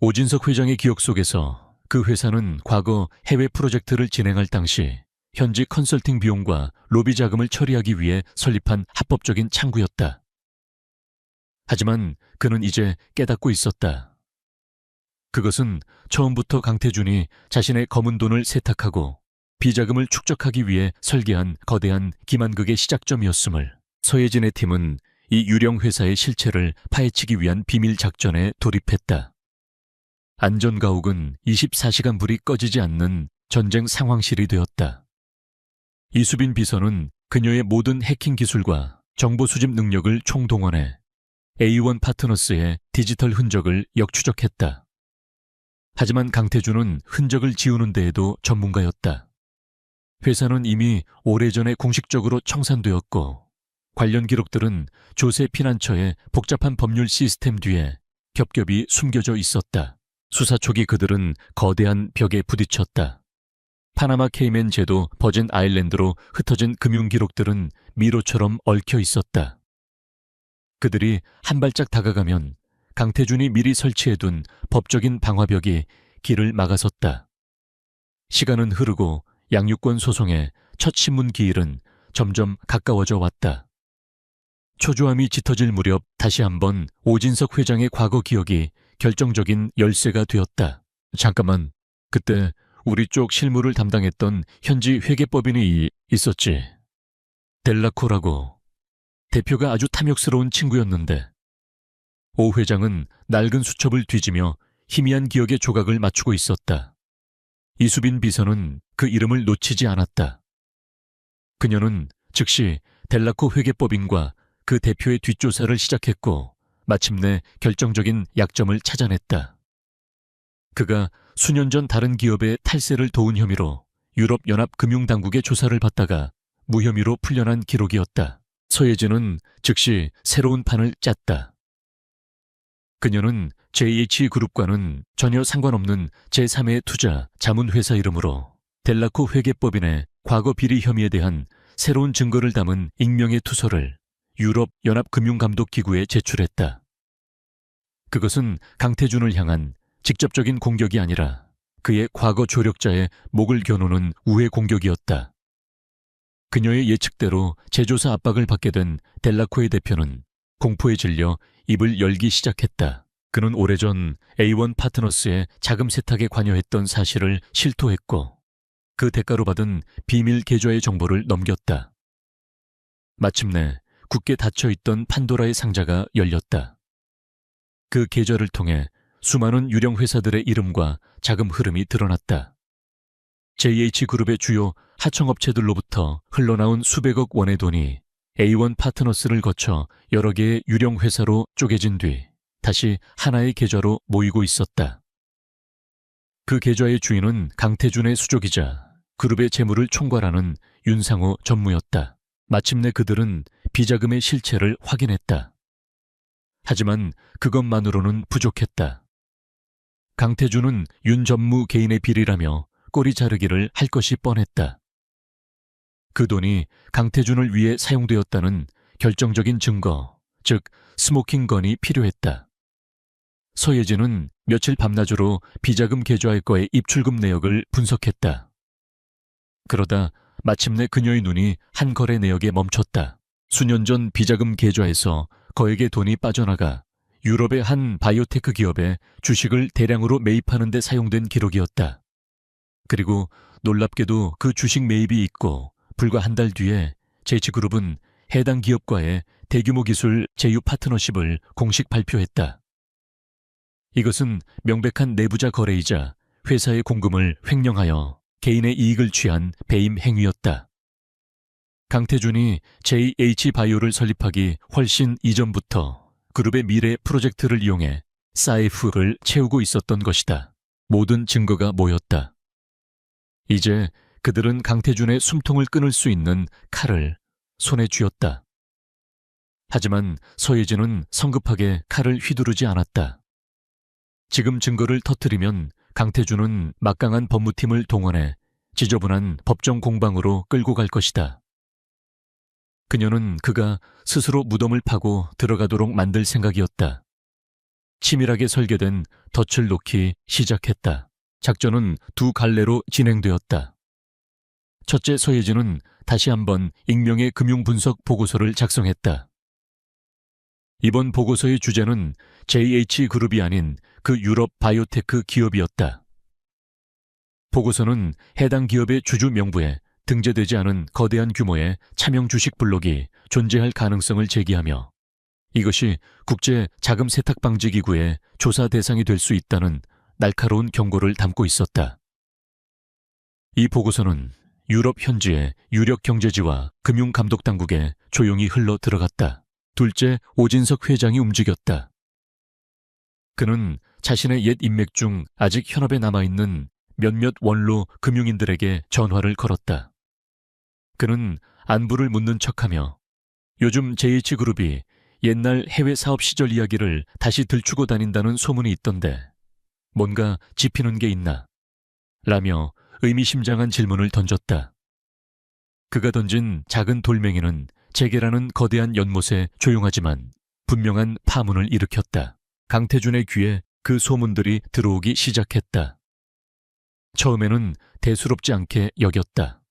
오진석 회장의 기억 속에서 그 회사는 과거 해외 프로젝트를 진행할 당시 현지 컨설팅 비용과 로비 자금을 처리하기 위해 설립한 합법적인 창구였다. 하지만 그는 이제 깨닫고 있었다. 그것은 처음부터 강태준이 자신의 검은 돈을 세탁하고 비자금을 축적하기 위해 설계한 거대한 기만극의 시작점이었음을. 서예진의 팀은 이 유령 회사의 실체를 파헤치기 위한 비밀 작전에 돌입했다. 안전가옥은 24시간 불이 꺼지지 않는 전쟁 상황실이 되었다. 이수빈 비서는 그녀의 모든 해킹 기술과 정보 수집 능력을 총동원해 A1 파트너스의 디지털 흔적을 역추적했다. 하지만 강태준은 흔적을 지우는 데에도 전문가였다. 회사는 이미 오래전에 공식적으로 청산되었고 관련 기록들은 조세 피난처의 복잡한 법률 시스템 뒤에 겹겹이 숨겨져 있었다. 수사 초기 그들은 거대한 벽에 부딪혔다. 파나마 케이맨 제도 버진 아일랜드로 흩어진 금융 기록들은 미로처럼 얽혀 있었다. 그들이 한 발짝 다가가면 강태준이 미리 설치해둔 법적인 방화벽이 길을 막아섰다. 시간은 흐르고 양육권 소송의 첫 신문 기일은 점점 가까워져 왔다. 초조함이 짙어질 무렵 다시 한번 오진석 회장의 과거 기억이 결정적인 열쇠가 되었다. 잠깐만, 그때 우리 쪽 실무를 담당했던 현지 회계법인이 있었지. 델라코라고. 대표가 아주 탐욕스러운 친구였는데. 오 회장은 낡은 수첩을 뒤지며 희미한 기억의 조각을 맞추고 있었다. 이수빈 비서는 그 이름을 놓치지 않았다. 그녀는 즉시 델라코 회계법인과 그 대표의 뒷조사를 시작했고 마침내 결정적인 약점을 찾아냈다. 그가 수년 전 다른 기업의 탈세를 도운 혐의로 유럽연합금융당국의 조사를 받다가 무혐의로 풀려난 기록이었다. 서예진은 즉시 새로운 판을 짰다. 그녀는 JH그룹과는 전혀 상관없는 제3의 투자 자문회사 이름으로 델라코 회계법인의 과거 비리 혐의에 대한 새로운 증거를 담은 익명의 투서를 유럽연합금융감독기구에 제출했다. 그것은 강태준을 향한 직접적인 공격이 아니라 그의 과거 조력자의 목을 겨누는 우회 공격이었다. 그녀의 예측대로 재조사 압박을 받게 된 델라코의 대표는 공포에 질려 입을 열기 시작했다. 그는 오래전 A1 파트너스의 자금 세탁에 관여했던 사실을 실토했고 그 대가로 받은 비밀 계좌의 정보를 넘겼다. 마침내 굳게 닫혀있던 판도라의 상자가 열렸다. 그 계좌를 통해 수많은 유령 회사들의 이름과 자금 흐름이 드러났다. JH그룹의 주요 하청업체들로부터 흘러나온 수백억 원의 돈이 A1 파트너스를 거쳐 여러 개의 유령 회사로 쪼개진 뒤 다시 하나의 계좌로 모이고 있었다. 그 계좌의 주인은 강태준의 수족이자 그룹의 재물을 총괄하는 윤상호 전무였다. 마침내 그들은 비자금의 실체를 확인했다. 하지만 그것만으로는 부족했다. 강태준은 윤 전무 개인의 비리라며 꼬리 자르기를 할 것이 뻔했다. 그 돈이 강태준을 위해 사용되었다는 결정적인 증거, 즉 스모킹건이 필요했다. 서예진은 며칠 밤낮으로 비자금 계좌의 거의 입출금 내역을 분석했다. 그러다 마침내 그녀의 눈이 한 거래 내역에 멈췄다. 수년 전 비자금 계좌에서 거액의 돈이 빠져나가 유럽의 한 바이오테크 기업에 주식을 대량으로 매입하는 데 사용된 기록이었다. 그리고 놀랍게도 그 주식 매입이 있고 불과 한 달 뒤에 JH그룹은 해당 기업과의 대규모 기술 제휴 파트너십을 공식 발표했다. 이것은 명백한 내부자 거래이자 회사의 공금을 횡령하여 개인의 이익을 취한 배임 행위였다. 강태준이 JH바이오를 설립하기 훨씬 이전부터 그룹의 미래 프로젝트를 이용해 사이프를 채우고 있었던 것이다. 모든 증거가 모였다. 이제 그들은 강태준의 숨통을 끊을 수 있는 칼을 손에 쥐었다. 하지만 서예진은 성급하게 칼을 휘두르지 않았다. 지금 증거를 터뜨리면 강태준은 막강한 법무팀을 동원해 지저분한 법정 공방으로 끌고 갈 것이다. 그녀는 그가 스스로 무덤을 파고 들어가도록 만들 생각이었다. 치밀하게 설계된 덫을 놓기 시작했다. 작전은 두 갈래로 진행되었다. 첫째, 서예진은 다시 한번 익명의 금융분석 보고서를 작성했다. 이번 보고서의 주제는 JH그룹이 아닌 그 유럽 바이오테크 기업이었다. 보고서는 해당 기업의 주주 명부에 등재되지 않은 거대한 규모의 차명 주식 블록이 존재할 가능성을 제기하며 이것이 국제 자금 세탁 방지 기구의 조사 대상이 될 수 있다는 날카로운 경고를 담고 있었다. 이 보고서는 유럽 현지의 유력 경제지와 금융감독당국에 조용히 흘러 들어갔다. 둘째, 오진석 회장이 움직였다. 그는 자신의 옛 인맥 중 아직 현업에 남아있는 몇몇 원로 금융인들에게 전화를 걸었다. 그는 안부를 묻는 척하며 요즘 JH그룹이 옛날 해외 사업 시절 이야기를 다시 들추고 다닌다는 소문이 있던데 뭔가 짚히는 게 있나? 라며 의미심장한 질문을 던졌다. 그가 던진 작은 돌멩이는 재계라는 거대한 연못에 조용하지만 분명한 파문을 일으켰다. 강태준의 귀에 그 소문들이 들어오기 시작했다. 처음에는 대수롭지 않게 여겼다.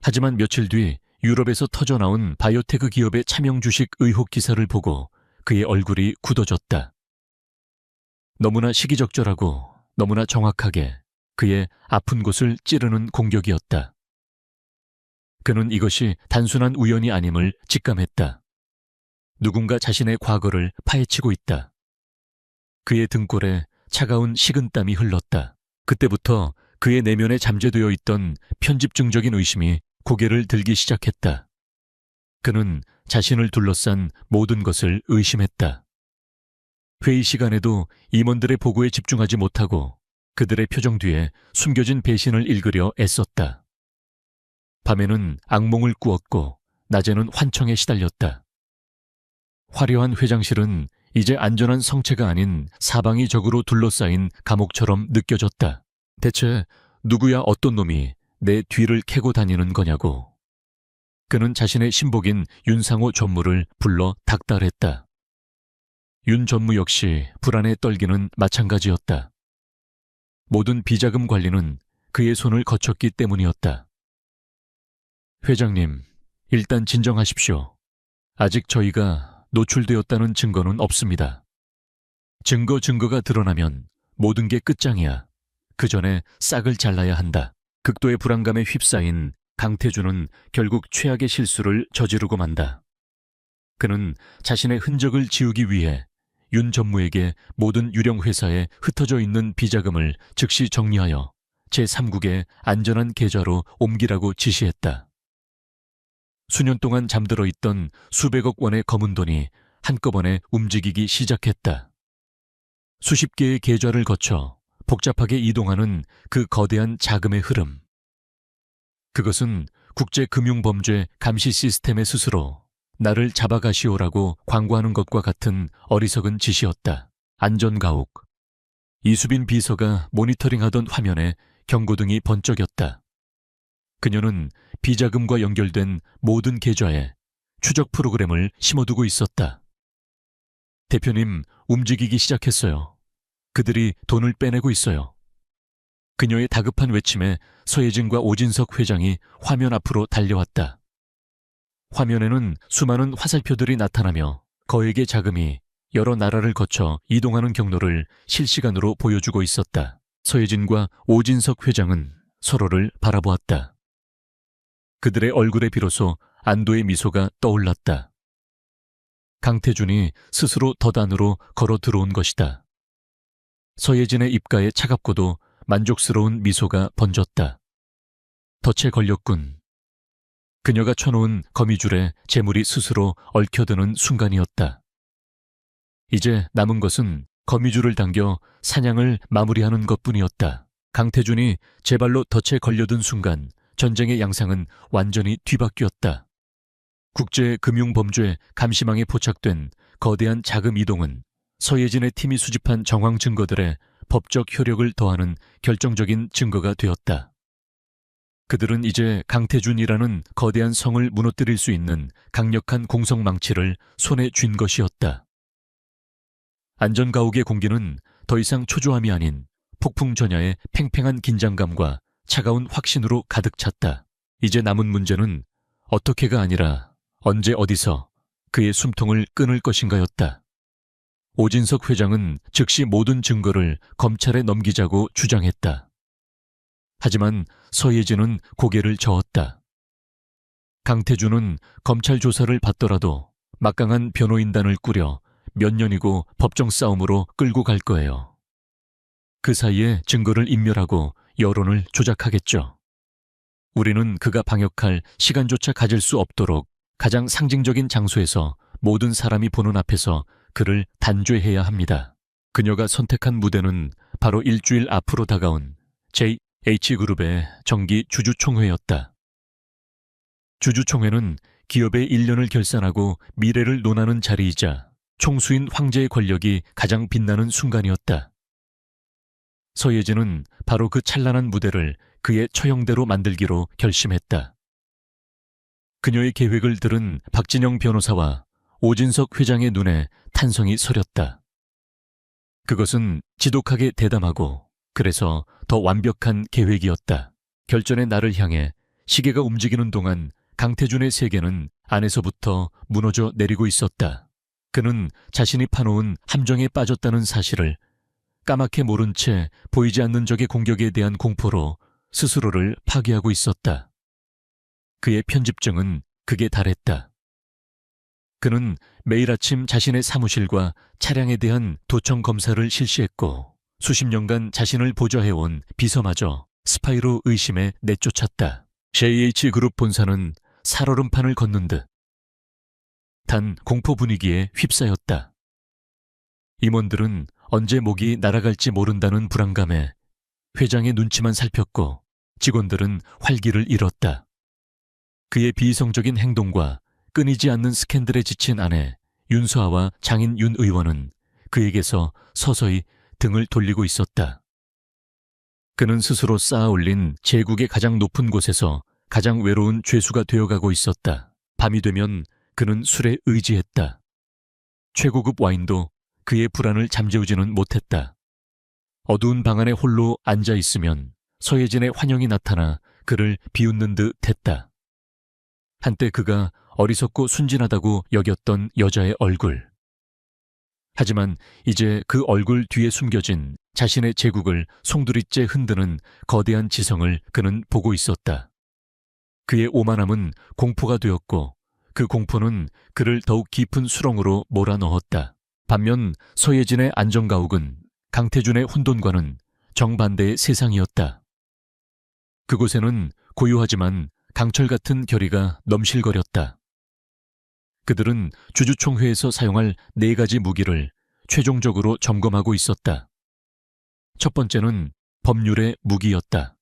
하지만 며칠 뒤 유럽에서 터져나온 바이오테크 기업의 차명 주식 의혹 기사를 보고 그의 얼굴이 굳어졌다. 너무나 시기적절하고 너무나 정확하게 그의 아픈 곳을 찌르는 공격이었다. 그는 이것이 단순한 우연이 아님을 직감했다. 누군가 자신의 과거를 파헤치고 있다. 그의 등골에 차가운 식은땀이 흘렀다. 그때부터 그의 내면에 잠재되어 있던 편집증적인 의심이 고개를 들기 시작했다. 그는 자신을 둘러싼 모든 것을 의심했다. 회의 시간에도 임원들의 보고에 집중하지 못하고 그들의 표정 뒤에 숨겨진 배신을 읽으려 애썼다. 밤에는 악몽을 꾸었고 낮에는 환청에 시달렸다. 화려한 회장실은 이제 안전한 성체가 아닌 사방이 적으로 둘러싸인 감옥처럼 느껴졌다. 대체 누구야 어떤 놈이 내 뒤를 캐고 다니는 거냐고. 그는 자신의 신복인 윤상호 전무를 불러 닥달했다. 윤 전무 역시 불안에 떨기는 마찬가지였다. 모든 비자금 관리는 그의 손을 거쳤기 때문이었다. 회장님, 일단 진정하십시오. 아직 저희가 노출되었다는 증거는 없습니다. 증거가 드러나면 모든 게 끝장이야. 그 전에 싹을 잘라야 한다. 극도의 불안감에 휩싸인 강태준은 결국 최악의 실수를 저지르고 만다. 그는 자신의 흔적을 지우기 위해 윤 전무에게 모든 유령 회사에 흩어져 있는 비자금을 즉시 정리하여 제3국의 안전한 계좌로 옮기라고 지시했다. 수년 동안 잠들어 있던 수백억 원의 검은 돈이 한꺼번에 움직이기 시작했다. 수십 개의 계좌를 거쳐 복잡하게 이동하는 그 거대한 자금의 흐름. 그것은 국제금융범죄 감시 시스템의 스스로 나를 잡아가시오라고 광고하는 것과 같은 어리석은 짓이었다. 안전가옥. 이수빈 비서가 모니터링하던 화면에 경고등이 번쩍였다. 그녀는 비자금과 연결된 모든 계좌에 추적 프로그램을 심어두고 있었다. 대표님, 움직이기 시작했어요. 그들이 돈을 빼내고 있어요. 그녀의 다급한 외침에 서예진과 오진석 회장이 화면 앞으로 달려왔다. 화면에는 수많은 화살표들이 나타나며 거액의 자금이 여러 나라를 거쳐 이동하는 경로를 실시간으로 보여주고 있었다. 서예진과 오진석 회장은 서로를 바라보았다. 그들의 얼굴에 비로소 안도의 미소가 떠올랐다. 강태준이 스스로 덫안으로 걸어 들어온 것이다. 서예진의 입가에 차갑고도 만족스러운 미소가 번졌다. 덫에 걸렸군. 그녀가 쳐놓은 거미줄에 재물이 스스로 얽혀드는 순간이었다. 이제 남은 것은 거미줄을 당겨 사냥을 마무리하는 것뿐이었다. 강태준이 제 발로 덫에 걸려든 순간 전쟁의 양상은 완전히 뒤바뀌었다. 국제금융범죄 감시망에 포착된 거대한 자금 이동은 서예진의 팀이 수집한 정황 증거들의 법적 효력을 더하는 결정적인 증거가 되었다. 그들은 이제 강태준이라는 거대한 성을 무너뜨릴 수 있는 강력한 공성망치를 손에 쥔 것이었다. 안전가옥의 공기는 더 이상 초조함이 아닌 폭풍 전야의 팽팽한 긴장감과 차가운 확신으로 가득 찼다. 이제 남은 문제는 어떻게가 아니라 언제 어디서 그의 숨통을 끊을 것인가였다. 오진석 회장은 즉시 모든 증거를 검찰에 넘기자고 주장했다. 하지만 서예진은 고개를 저었다. 강태준은 검찰 조사를 받더라도 막강한 변호인단을 꾸려 몇 년이고 법정 싸움으로 끌고 갈 거예요. 그 사이에 증거를 인멸하고 여론을 조작하겠죠. 우리는 그가 방역할 시간조차 가질 수 없도록 가장 상징적인 장소에서 모든 사람이 보는 앞에서 그를 단죄해야 합니다. 그녀가 선택한 무대는 바로 일주일 앞으로 다가온 JH그룹의 정기 주주총회였다. 주주총회는 기업의 일련을 결산하고 미래를 논하는 자리이자 총수인 황제의 권력이 가장 빛나는 순간이었다. 서예진은 바로 그 찬란한 무대를 그의 처형대로 만들기로 결심했다. 그녀의 계획을 들은 박진영 변호사와 오진석 회장의 눈에 탄성이 서렸다. 그것은 지독하게 대담하고 그래서 더 완벽한 계획이었다. 결전의 날을 향해 시계가 움직이는 동안 강태준의 세계는 안에서부터 무너져 내리고 있었다. 그는 자신이 파놓은 함정에 빠졌다는 사실을 까맣게 모른 채 보이지 않는 적의 공격에 대한 공포로 스스로를 파괴하고 있었다. 그의 편집증은 극에 달했다. 그는 매일 아침 자신의 사무실과 차량에 대한 도청 검사를 실시했고 수십 년간 자신을 보좌해온 비서마저 스파이로 의심에 내쫓았다. JH그룹 본사는 살얼음판을 걷는 듯 단 공포 분위기에 휩싸였다. 임원들은 언제 목이 날아갈지 모른다는 불안감에 회장의 눈치만 살폈고 직원들은 활기를 잃었다. 그의 비이성적인 행동과 끊이지 않는 스캔들에 지친 아내 윤수아와 장인 윤 의원은 그에게서 서서히 등을 돌리고 있었다. 그는 스스로 쌓아 올린 제국의 가장 높은 곳에서 가장 외로운 죄수가 되어가고 있었다. 밤이 되면 그는 술에 의지했다. 최고급 와인도 그의 불안을 잠재우지는 못했다. 어두운 방 안에 홀로 앉아 있으면 서예진의 환영이 나타나 그를 비웃는 듯 했다. 한때 그가 어리석고 순진하다고 여겼던 여자의 얼굴. 하지만 이제 그 얼굴 뒤에 숨겨진 자신의 제국을 송두리째 흔드는 거대한 지성을 그는 보고 있었다. 그의 오만함은 공포가 되었고 그 공포는 그를 더욱 깊은 수렁으로 몰아넣었다. 반면 서예진의 안정가옥은 강태준의 혼돈과는 정반대의 세상이었다. 그곳에는 고요하지만 강철 같은 결의가 넘실거렸다. 그들은 주주총회에서 사용할 4가지 무기를 최종적으로 점검하고 있었다. 첫 번째는 법률의 무기였다.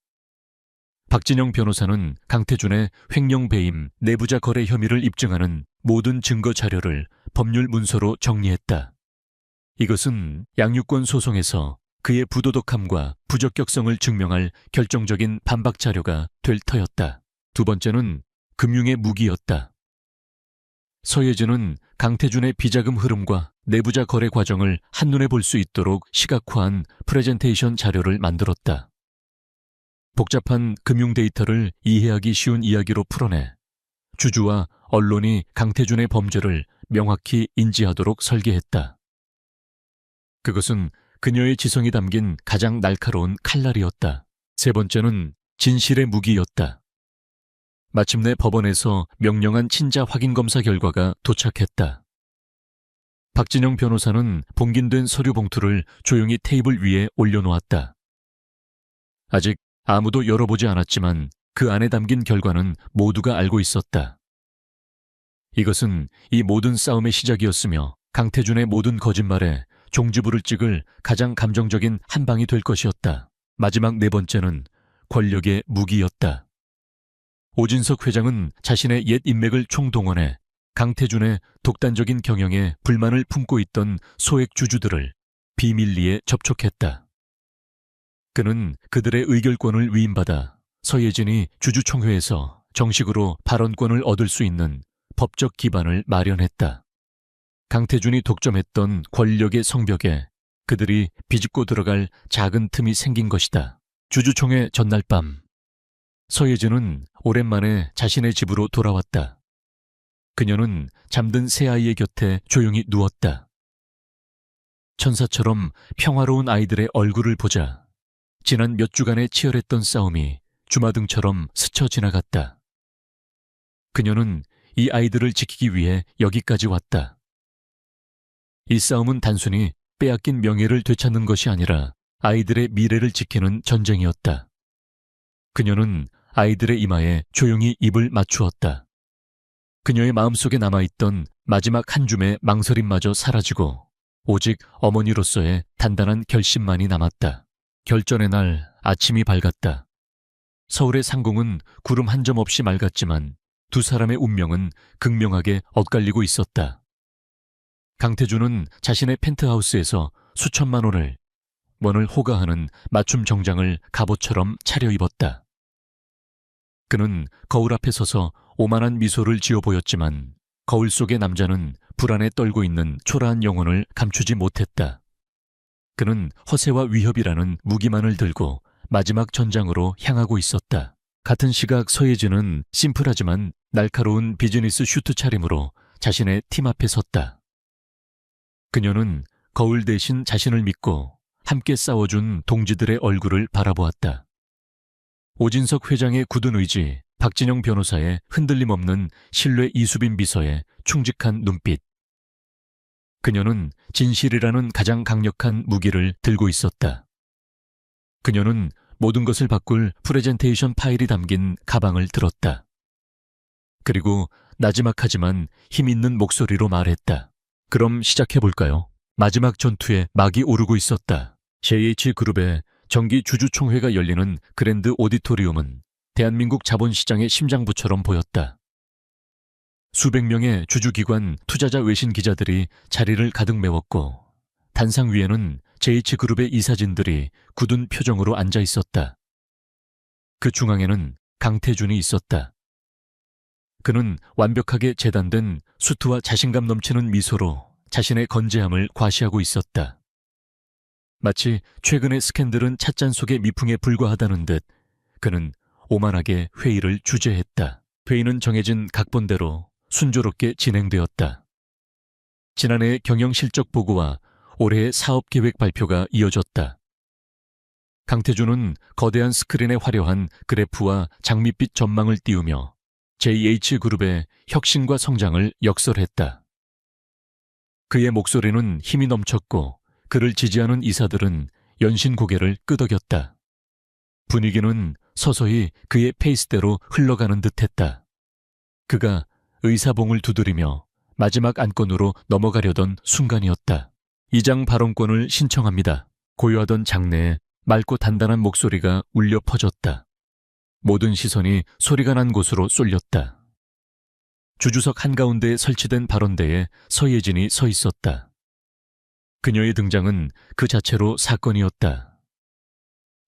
박진영 변호사는 강태준의 횡령 배임, 내부자 거래 혐의를 입증하는 모든 증거 자료를 법률 문서로 정리했다. 이것은 양육권 소송에서 그의 부도덕함과 부적격성을 증명할 결정적인 반박 자료가 될 터였다. 두 번째는 금융의 무기였다. 서예진은 강태준의 비자금 흐름과 내부자 거래 과정을 한눈에 볼 수 있도록 시각화한 프레젠테이션 자료를 만들었다. 복잡한 금융 데이터를 이해하기 쉬운 이야기로 풀어내 주주와 언론이 강태준의 범죄를 명확히 인지하도록 설계했다. 그것은 그녀의 지성이 담긴 가장 날카로운 칼날이었다. 세 번째는 진실의 무기였다. 마침내 법원에서 명령한 친자 확인 검사 결과가 도착했다. 박진영 변호사는 봉긴된 서류 봉투를 조용히 테이블 위에 올려놓았다. 아직 아무도 열어보지 않았지만 그 안에 담긴 결과는 모두가 알고 있었다. 이것은 이 모든 싸움의 시작이었으며 강태준의 모든 거짓말에 종지부를 찍을 가장 감정적인 한 방이 될 것이었다. 마지막 4번째는 권력의 무기였다. 오진석 회장은 자신의 옛 인맥을 총동원해 강태준의 독단적인 경영에 불만을 품고 있던 소액 주주들을 비밀리에 접촉했다. 그는 그들의 의결권을 위임받아 서예진이 주주총회에서 정식으로 발언권을 얻을 수 있는 법적 기반을 마련했다. 강태준이 독점했던 권력의 성벽에 그들이 비집고 들어갈 작은 틈이 생긴 것이다. 주주총회 전날 밤, 서예진은 오랜만에 자신의 집으로 돌아왔다. 그녀는 잠든 새아이의 곁에 조용히 누웠다. 천사처럼 평화로운 아이들의 얼굴을 보자 지난 몇 주간의 치열했던 싸움이 주마등처럼 스쳐 지나갔다. 그녀는 이 아이들을 지키기 위해 여기까지 왔다. 이 싸움은 단순히 빼앗긴 명예를 되찾는 것이 아니라 아이들의 미래를 지키는 전쟁이었다. 그녀는 아이들의 이마에 조용히 입을 맞추었다. 그녀의 마음속에 남아있던 마지막 한 줌의 망설임마저 사라지고 오직 어머니로서의 단단한 결심만이 남았다. 결전의 날 아침이 밝았다. 서울의 상공은 구름 한 점 없이 맑았지만 두 사람의 운명은 극명하게 엇갈리고 있었다. 강태준은 자신의 펜트하우스에서 수천만 원을 호가하는 맞춤 정장을 갑옷처럼 차려입었다. 그는 거울 앞에 서서 오만한 미소를 지어 보였지만 거울 속의 남자는 불안에 떨고 있는 초라한 영혼을 감추지 못했다. 그는 허세와 위협이라는 무기만을 들고 마지막 전장으로 향하고 있었다. 같은 시각 서예진은 심플하지만 날카로운 비즈니스 슈트 차림으로 자신의 팀 앞에 섰다. 그녀는 거울 대신 자신을 믿고 함께 싸워준 동지들의 얼굴을 바라보았다. 오진석 회장의 굳은 의지, 박진영 변호사의 흔들림 없는 신뢰 이수빈 비서의 충직한 눈빛. 그녀는 진실이라는 가장 강력한 무기를 들고 있었다. 그녀는 모든 것을 바꿀 프레젠테이션 파일이 담긴 가방을 들었다. 그리고 나지막하지만 힘있는 목소리로 말했다. 그럼 시작해볼까요? 마지막 전투에 막이 오르고 있었다. JH그룹의 정기 주주총회가 열리는 그랜드 오디토리움은 대한민국 자본시장의 심장부처럼 보였다. 수백 명의 주주기관, 투자자 외신 기자들이 자리를 가득 메웠고 단상 위에는 JH그룹의 이사진들이 굳은 표정으로 앉아 있었다. 그 중앙에는 강태준이 있었다. 그는 완벽하게 재단된 수트와 자신감 넘치는 미소로 자신의 건재함을 과시하고 있었다. 마치 최근의 스캔들은 찻잔 속의 미풍에 불과하다는 듯 그는 오만하게 회의를 주재했다. 회의는 정해진 각본대로 순조롭게 진행되었다. 지난해의 경영실적 보고와 올해의 사업계획 발표가 이어졌다. 강태준은 거대한 스크린에 화려한 그래프와 장밋빛 전망을 띄우며 JH그룹의 혁신과 성장을 역설했다. 그의 목소리는 힘이 넘쳤고 그를 지지하는 이사들은 연신 고개를 끄덕였다. 분위기는 서서히 그의 페이스대로 흘러가는 듯했다. 그가 의사봉을 두드리며 마지막 안건으로 넘어가려던 순간이었다. 이장 발언권을 신청합니다. 고요하던 장내에 맑고 단단한 목소리가 울려 퍼졌다. 모든 시선이 소리가 난 곳으로 쏠렸다. 주주석 한가운데에 설치된 발언대에 서예진이 서 있었다. 그녀의 등장은 그 자체로 사건이었다.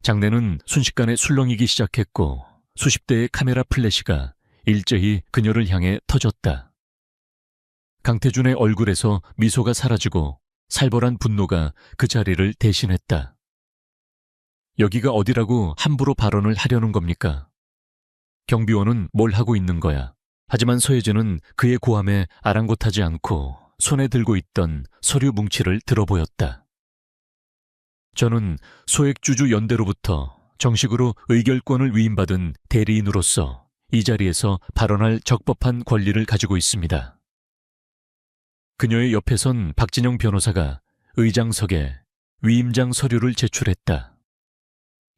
장내는 순식간에 술렁이기 시작했고 수십 대의 카메라 플래시가 일제히 그녀를 향해 터졌다. 강태준의 얼굴에서 미소가 사라지고 살벌한 분노가 그 자리를 대신했다. 여기가 어디라고 함부로 발언을 하려는 겁니까? 경비원은 뭘 하고 있는 거야? 하지만 서예진은 그의 고함에 아랑곳하지 않고 손에 들고 있던 서류 뭉치를 들어보였다. 저는 소액주주 연대로부터 정식으로 의결권을 위임받은 대리인으로서 이 자리에서 발언할 적법한 권리를 가지고 있습니다. 그녀의 옆에 선 박진영 변호사가 의장석에 위임장 서류를 제출했다.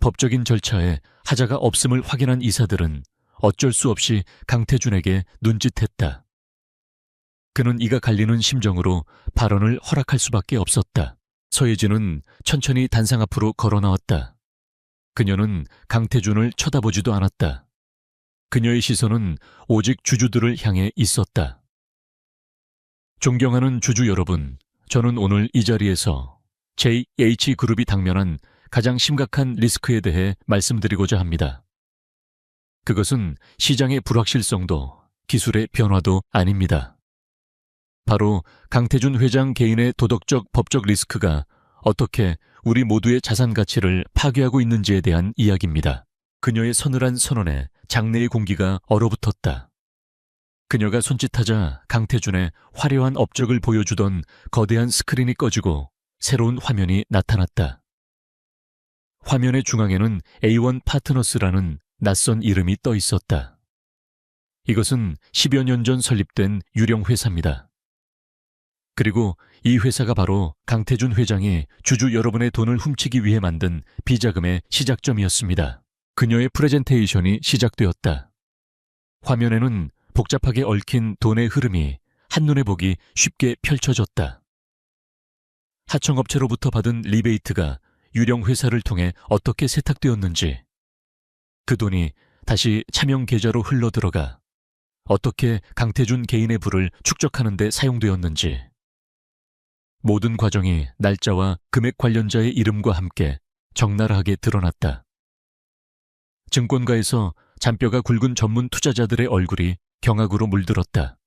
법적인 절차에 하자가 없음을 확인한 이사들은 어쩔 수 없이 강태준에게 눈짓했다. 그는 이가 갈리는 심정으로 발언을 허락할 수밖에 없었다. 서예진은 천천히 단상 앞으로 걸어 나왔다. 그녀는 강태준을 쳐다보지도 않았다. 그녀의 시선은 오직 주주들을 향해 있었다. 존경하는 주주 여러분, 저는 오늘 이 자리에서 JH그룹이 당면한 가장 심각한 리스크에 대해 말씀드리고자 합니다. 그것은 시장의 불확실성도 기술의 변화도 아닙니다. 바로 강태준 회장 개인의 도덕적 법적 리스크가 어떻게 우리 모두의 자산 가치를 파괴하고 있는지에 대한 이야기입니다. 그녀의 서늘한 선언에 장내의 공기가 얼어붙었다. 그녀가 손짓하자 강태준의 화려한 업적을 보여주던 거대한 스크린이 꺼지고 새로운 화면이 나타났다. 화면의 중앙에는 A1 파트너스라는 낯선 이름이 떠 있었다. 이것은 10여 년 전 설립된 유령 회사입니다. 그리고 이 회사가 바로 강태준 회장이 주주 여러분의 돈을 훔치기 위해 만든 비자금의 시작점이었습니다. 그녀의 프레젠테이션이 시작되었다. 화면에는 복잡하게 얽힌 돈의 흐름이 한눈에 보기 쉽게 펼쳐졌다. 하청업체로부터 받은 리베이트가 유령 회사를 통해 어떻게 세탁되었는지, 그 돈이 다시 차명 계좌로 흘러들어가 어떻게 강태준 개인의 부를 축적하는 데 사용되었는지, 모든 과정이 날짜와 금액 관련자의 이름과 함께 적나라하게 드러났다. 증권가에서 잔뼈가 굵은 전문 투자자들의 얼굴이 경악으로 물들었다.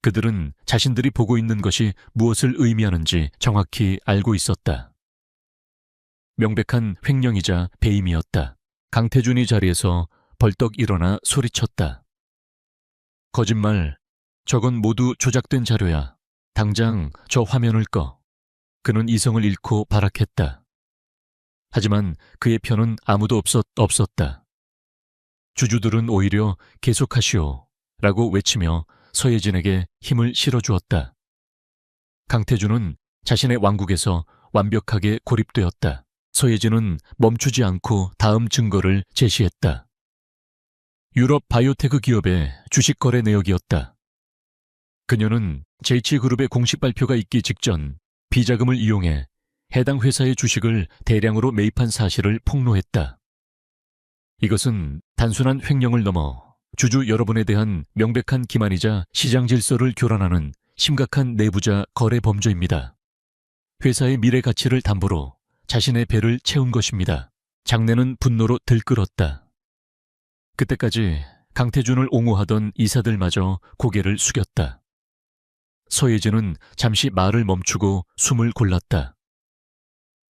그들은 자신들이 보고 있는 것이 무엇을 의미하는지 정확히 알고 있었다. 명백한 횡령이자 배임이었다. 강태준이 자리에서 벌떡 일어나 소리쳤다. 거짓말, 저건 모두 조작된 자료야. 당장 저 화면을 꺼. 그는 이성을 잃고 발악했다. 하지만 그의 편은 아무도 없었다. 주주들은 오히려 계속하시오 라고 외치며 서예진에게 힘을 실어주었다. 강태준은 자신의 왕국에서 완벽하게 고립되었다. 서예진은 멈추지 않고 다음 증거를 제시했다. 유럽 바이오테크 기업의 주식 거래 내역이었다. 그녀는 JH그룹의 공식 발표가 있기 직전 비자금을 이용해 해당 회사의 주식을 대량으로 매입한 사실을 폭로했다. 이것은 단순한 횡령을 넘어 주주 여러분에 대한 명백한 기만이자 시장 질서를 교란하는 심각한 내부자 거래 범죄입니다. 회사의 미래 가치를 담보로 자신의 배를 채운 것입니다. 장내는 분노로 들끓었다. 그때까지 강태준을 옹호하던 이사들마저 고개를 숙였다. 서예진은 잠시 말을 멈추고 숨을 골랐다.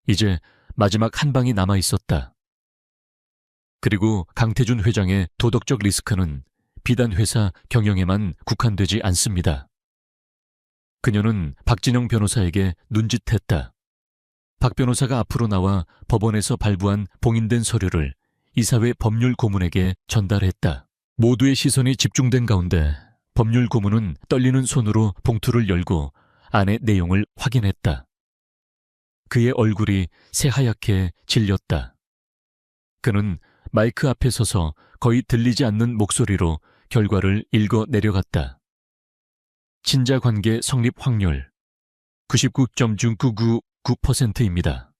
이제 마지막 한 방이 남아 있었다. 그리고 강태준 회장의 도덕적 리스크는 비단 회사 경영에만 국한되지 않습니다. 그녀는 박진영 변호사에게 눈짓했다. 박 변호사가 앞으로 나와 법원에서 발부한 봉인된 서류를 이사회 법률 고문에게 전달했다. 모두의 시선이 집중된 가운데 법률 고문은 떨리는 손으로 봉투를 열고 안의 내용을 확인했다. 그의 얼굴이 새하얗게 질렸다. 그는 마이크 앞에 서서 거의 들리지 않는 목소리로 결과를 읽어 내려갔다. 친자 관계 성립 확률 99.999%입니다.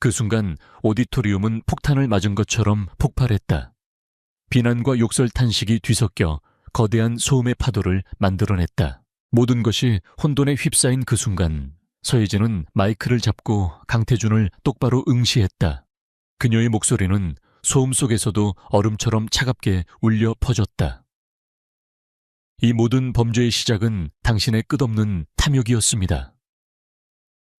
그 순간 오디토리움은 폭탄을 맞은 것처럼 폭발했다. 비난과 욕설 탄식이 뒤섞여 거대한 소음의 파도를 만들어냈다. 모든 것이 혼돈에 휩싸인 그 순간 서예진은 마이크를 잡고 강태준을 똑바로 응시했다. 그녀의 목소리는 소음 속에서도 얼음처럼 차갑게 울려 퍼졌다. 이 모든 범죄의 시작은 당신의 끝없는 탐욕이었습니다.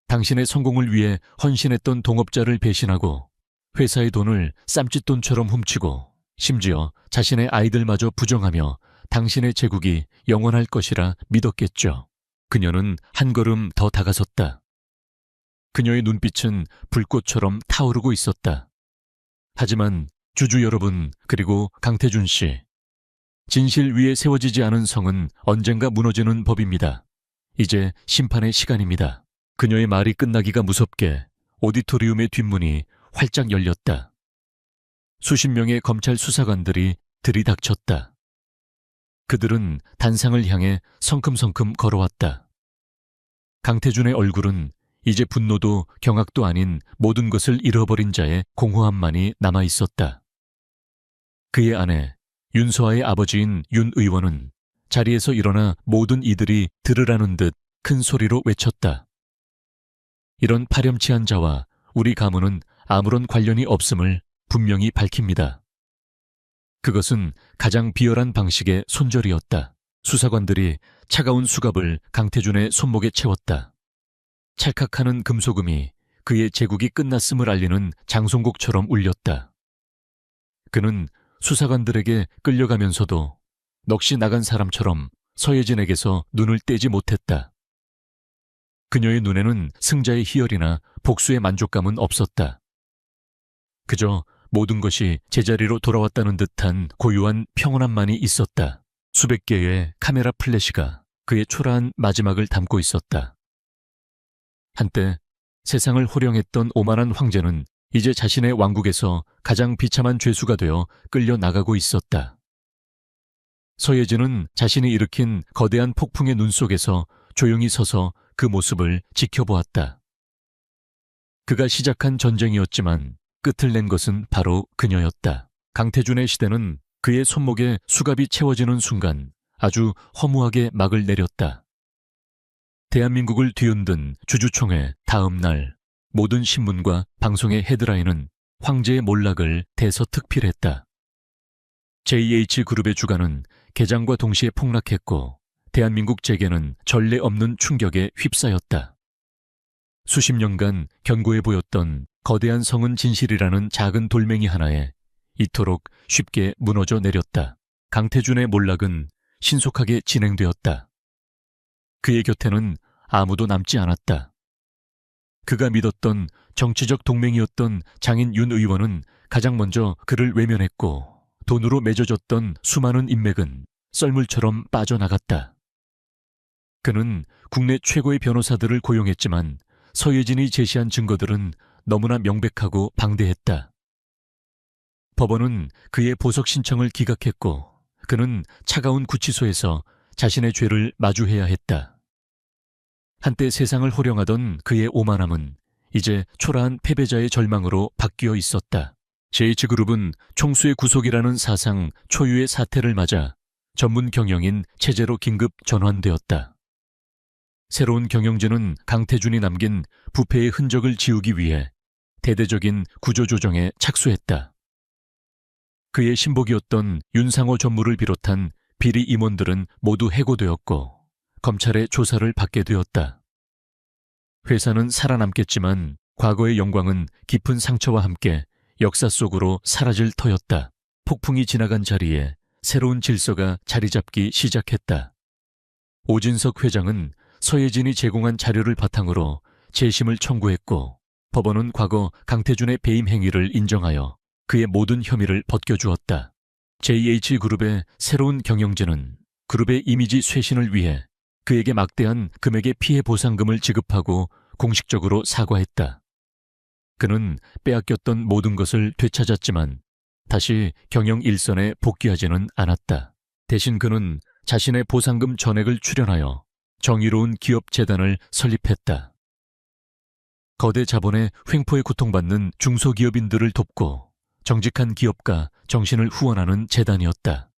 당신의 성공을 위해 헌신했던 동업자를 배신하고 회사의 돈을 쌈짓돈처럼 훔치고 심지어 자신의 아이들마저 부정하며 당신의 제국이 영원할 것이라 믿었겠죠. 그녀는 한 걸음 더 다가섰다. 그녀의 눈빛은 불꽃처럼 타오르고 있었다. 하지만 주주 여러분, 그리고 강태준 씨, 진실 위에 세워지지 않은 성은 언젠가 무너지는 법입니다. 이제 심판의 시간입니다. 그녀의 말이 끝나기가 무섭게 오디토리움의 뒷문이 활짝 열렸다. 수십 명의 검찰 수사관들이 들이닥쳤다. 그들은 단상을 향해 성큼성큼 걸어왔다. 강태준의 얼굴은 이제 분노도 경악도 아닌 모든 것을 잃어버린 자의 공허함만이 남아 있었다. 그의 아내 윤서아의 아버지인 윤 의원은 자리에서 일어나 모든 이들이 들으라는 듯 큰 소리로 외쳤다. 이런 파렴치한 자와 우리 가문은 아무런 관련이 없음을 분명히 밝힙니다. 그것은 가장 비열한 방식의 손절이었다. 수사관들이 차가운 수갑을 강태준의 손목에 채웠다. 찰칵하는 금소금이 그의 제국이 끝났음을 알리는 장송곡처럼 울렸다. 그는 수사관들에게 끌려가면서도 넋이 나간 사람처럼 서예진에게서 눈을 떼지 못했다. 그녀의 눈에는 승자의 희열이나 복수의 만족감은 없었다. 그저 모든 것이 제자리로 돌아왔다는 듯한 고요한 평온함만이 있었다. 수백 개의 카메라 플래시가 그의 초라한 마지막을 담고 있었다. 한때 세상을 호령했던 오만한 황제는 이제 자신의 왕국에서 가장 비참한 죄수가 되어 끌려 나가고 있었다. 서예진은 자신이 일으킨 거대한 폭풍의 눈 속에서 조용히 서서 그 모습을 지켜보았다. 그가 시작한 전쟁이었지만 끝을 낸 것은 바로 그녀였다. 강태준의 시대는 그의 손목에 수갑이 채워지는 순간 아주 허무하게 막을 내렸다. 대한민국을 뒤흔든 주주총회 다음 날 모든 신문과 방송의 헤드라인은 황제의 몰락을 대서특필했다. JH그룹의 주가는 개장과 동시에 폭락했고 대한민국 재계는 전례 없는 충격에 휩싸였다. 수십 년간 견고해 보였던 거대한 성은 진실이라는 작은 돌멩이 하나에 이토록 쉽게 무너져 내렸다. 강태준의 몰락은 신속하게 진행되었다. 그의 곁에는 아무도 남지 않았다. 그가 믿었던 정치적 동맹이었던 장인 윤 의원은 가장 먼저 그를 외면했고 돈으로 맺어졌던 수많은 인맥은 썰물처럼 빠져나갔다. 그는 국내 최고의 변호사들을 고용했지만 서예진이 제시한 증거들은 너무나 명백하고 방대했다. 법원은 그의 보석 신청을 기각했고 그는 차가운 구치소에서 자신의 죄를 마주해야 했다. 한때 세상을 호령하던 그의 오만함은 이제 초라한 패배자의 절망으로 바뀌어 있었다. JH그룹은 총수의 구속이라는 사상 초유의 사태를 맞아 전문 경영인 체제로 긴급 전환되었다. 새로운 경영진은 강태준이 남긴 부패의 흔적을 지우기 위해 대대적인 구조조정에 착수했다. 그의 신복이었던 윤상호 전무를 비롯한 비리 임원들은 모두 해고되었고 검찰의 조사를 받게 되었다. 회사는 살아남겠지만 과거의 영광은 깊은 상처와 함께 역사 속으로 사라질 터였다. 폭풍이 지나간 자리에 새로운 질서가 자리 잡기 시작했다. 오진석 회장은 서예진이 제공한 자료를 바탕으로 재심을 청구했고 법원은 과거 강태준의 배임 행위를 인정하여 그의 모든 혐의를 벗겨주었다. JH그룹의 새로운 경영진은 그룹의 이미지 쇄신을 위해 그에게 막대한 금액의 피해 보상금을 지급하고 공식적으로 사과했다. 그는 빼앗겼던 모든 것을 되찾았지만 다시 경영 일선에 복귀하지는 않았다. 대신 그는 자신의 보상금 전액을 출연하여 정의로운 기업재단을 설립했다. 거대 자본의 횡포에 고통받는 중소기업인들을 돕고 정직한 기업가 정신을 후원하는 재단이었다.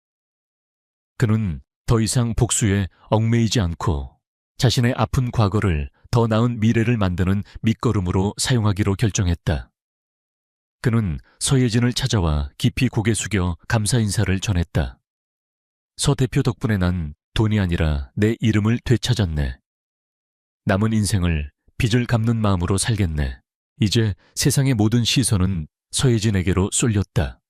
그는 더 이상 복수에 얽매이지 않고 자신의 아픈 과거를 더 나은 미래를 만드는 밑거름으로 사용하기로 결정했다. 그는 서예진을 찾아와 깊이 고개 숙여 감사 인사를 전했다. 서 대표 덕분에 난 돈이 아니라 내 이름을 되찾았네. 남은 인생을 빚을 갚는 마음으로 살겠네. 이제 세상의 모든 시선은 서예진에게로 쏠렸다.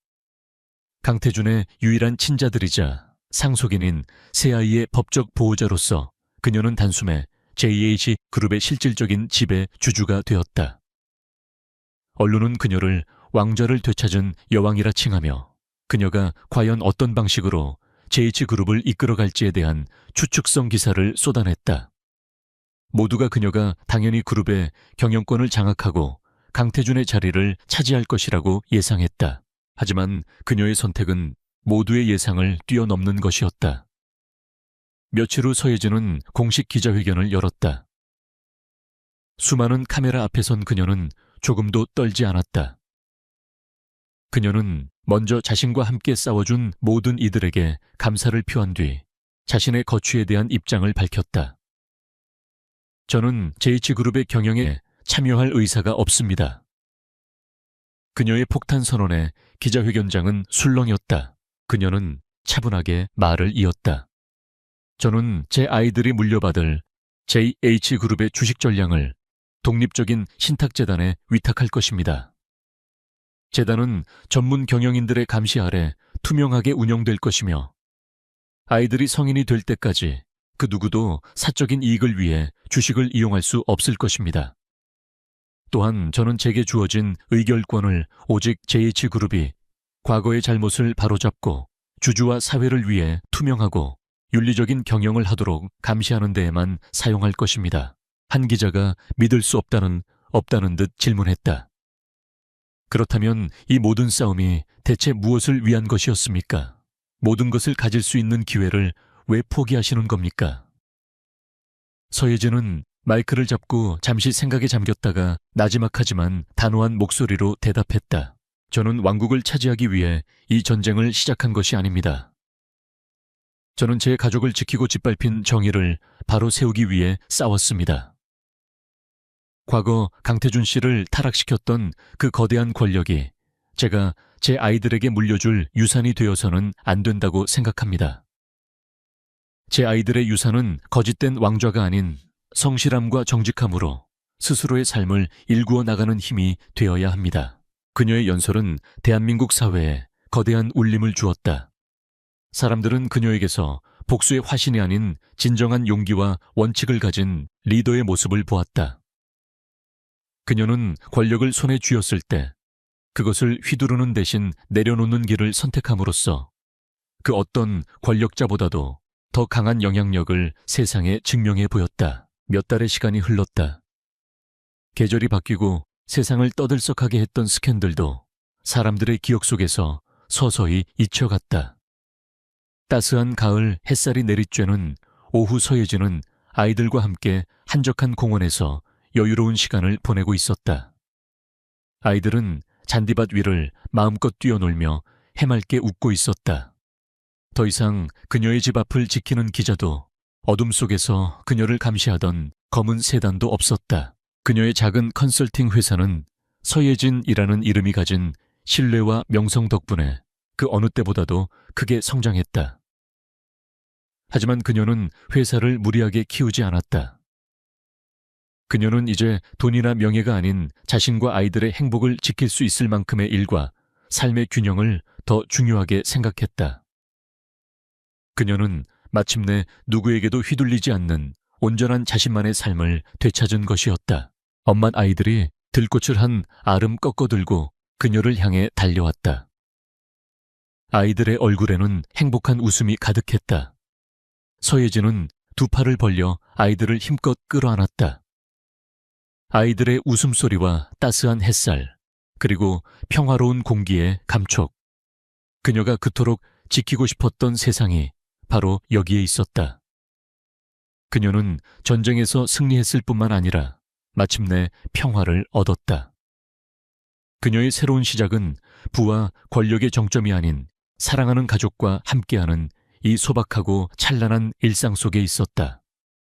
강태준의 유일한 친자들이자 상속인인 새아이의 법적 보호자로서 그녀는 단숨에 JH그룹의 실질적인 지배 주주가 되었다. 언론은 그녀를 왕좌를 되찾은 여왕이라 칭하며 그녀가 과연 어떤 방식으로 JH그룹을 이끌어갈지에 대한 추측성 기사를 쏟아냈다. 모두가 그녀가 당연히 그룹의 경영권을 장악하고 강태준의 자리를 차지할 것이라고 예상했다. 하지만 그녀의 선택은 모두의 예상을 뛰어넘는 것이었다. 며칠 후 서예진은 공식 기자회견을 열었다. 수많은 카메라 앞에 선 그녀는 조금도 떨지 않았다. 그녀는 먼저 자신과 함께 싸워준 모든 이들에게 감사를 표한 뒤 자신의 거취에 대한 입장을 밝혔다. 저는 JH그룹의 경영에 참여할 의사가 없습니다. 그녀의 폭탄 선언에 기자회견장은 술렁였다. 그녀는 차분하게 말을 이었다. 저는 제 아이들이 물려받을 JH그룹의 주식 전량을 독립적인 신탁재단에 위탁할 것입니다. 재단은 전문 경영인들의 감시 아래 투명하게 운영될 것이며 아이들이 성인이 될 때까지 그 누구도 사적인 이익을 위해 주식을 이용할 수 없을 것입니다. 또한 저는 제게 주어진 의결권을 오직 JH그룹이 과거의 잘못을 바로잡고 주주와 사회를 위해 투명하고 윤리적인 경영을 하도록 감시하는 데에만 사용할 것입니다. 한 기자가 믿을 수 없다는 듯 질문했다. 그렇다면 이 모든 싸움이 대체 무엇을 위한 것이었습니까? 모든 것을 가질 수 있는 기회를 왜 포기하시는 겁니까? 서예진은 마이크를 잡고 잠시 생각에 잠겼다가 나지막하지만 단호한 목소리로 대답했다. 저는 왕국을 차지하기 위해 이 전쟁을 시작한 것이 아닙니다. 저는 제 가족을 지키고 짓밟힌 정의를 바로 세우기 위해 싸웠습니다. 과거 강태준 씨를 타락시켰던 그 거대한 권력이 제가 제 아이들에게 물려줄 유산이 되어서는 안 된다고 생각합니다. 제 아이들의 유산은 거짓된 왕좌가 아닌 성실함과 정직함으로 스스로의 삶을 일구어 나가는 힘이 되어야 합니다. 그녀의 연설은 대한민국 사회에 거대한 울림을 주었다. 사람들은 그녀에게서 복수의 화신이 아닌 진정한 용기와 원칙을 가진 리더의 모습을 보았다. 그녀는 권력을 손에 쥐었을 때 그것을 휘두르는 대신 내려놓는 길을 선택함으로써 그 어떤 권력자보다도 더 강한 영향력을 세상에 증명해 보였다. 몇 달의 시간이 흘렀다. 계절이 바뀌고 세상을 떠들썩하게 했던 스캔들도 사람들의 기억 속에서 서서히 잊혀갔다. 따스한 가을 햇살이 내리쬐는 오후 서예진은 아이들과 함께 한적한 공원에서 여유로운 시간을 보내고 있었다. 아이들은 잔디밭 위를 마음껏 뛰어놀며 해맑게 웃고 있었다. 더 이상 그녀의 집 앞을 지키는 기자도 어둠 속에서 그녀를 감시하던 검은 세단도 없었다. 그녀의 작은 컨설팅 회사는 서예진이라는 이름이 가진 신뢰와 명성 덕분에 그 어느 때보다도 크게 성장했다. 하지만 그녀는 회사를 무리하게 키우지 않았다. 그녀는 이제 돈이나 명예가 아닌 자신과 아이들의 행복을 지킬 수 있을 만큼의 일과 삶의 균형을 더 중요하게 생각했다. 그녀는 마침내 누구에게도 휘둘리지 않는 온전한 자신만의 삶을 되찾은 것이었다. 엄마 아이들이 들꽃을 한 알음 꺾어들고 그녀를 향해 달려왔다. 아이들의 얼굴에는 행복한 웃음이 가득했다. 서예진은 두 팔을 벌려 아이들을 힘껏 끌어안았다. 아이들의 웃음소리와 따스한 햇살, 그리고 평화로운 공기의 감촉. 그녀가 그토록 지키고 싶었던 세상이 바로 여기에 있었다. 그녀는 전쟁에서 승리했을 뿐만 아니라 마침내 평화를 얻었다. 그녀의 새로운 시작은 부와 권력의 정점이 아닌 사랑하는 가족과 함께하는 이 소박하고 찬란한 일상 속에 있었다.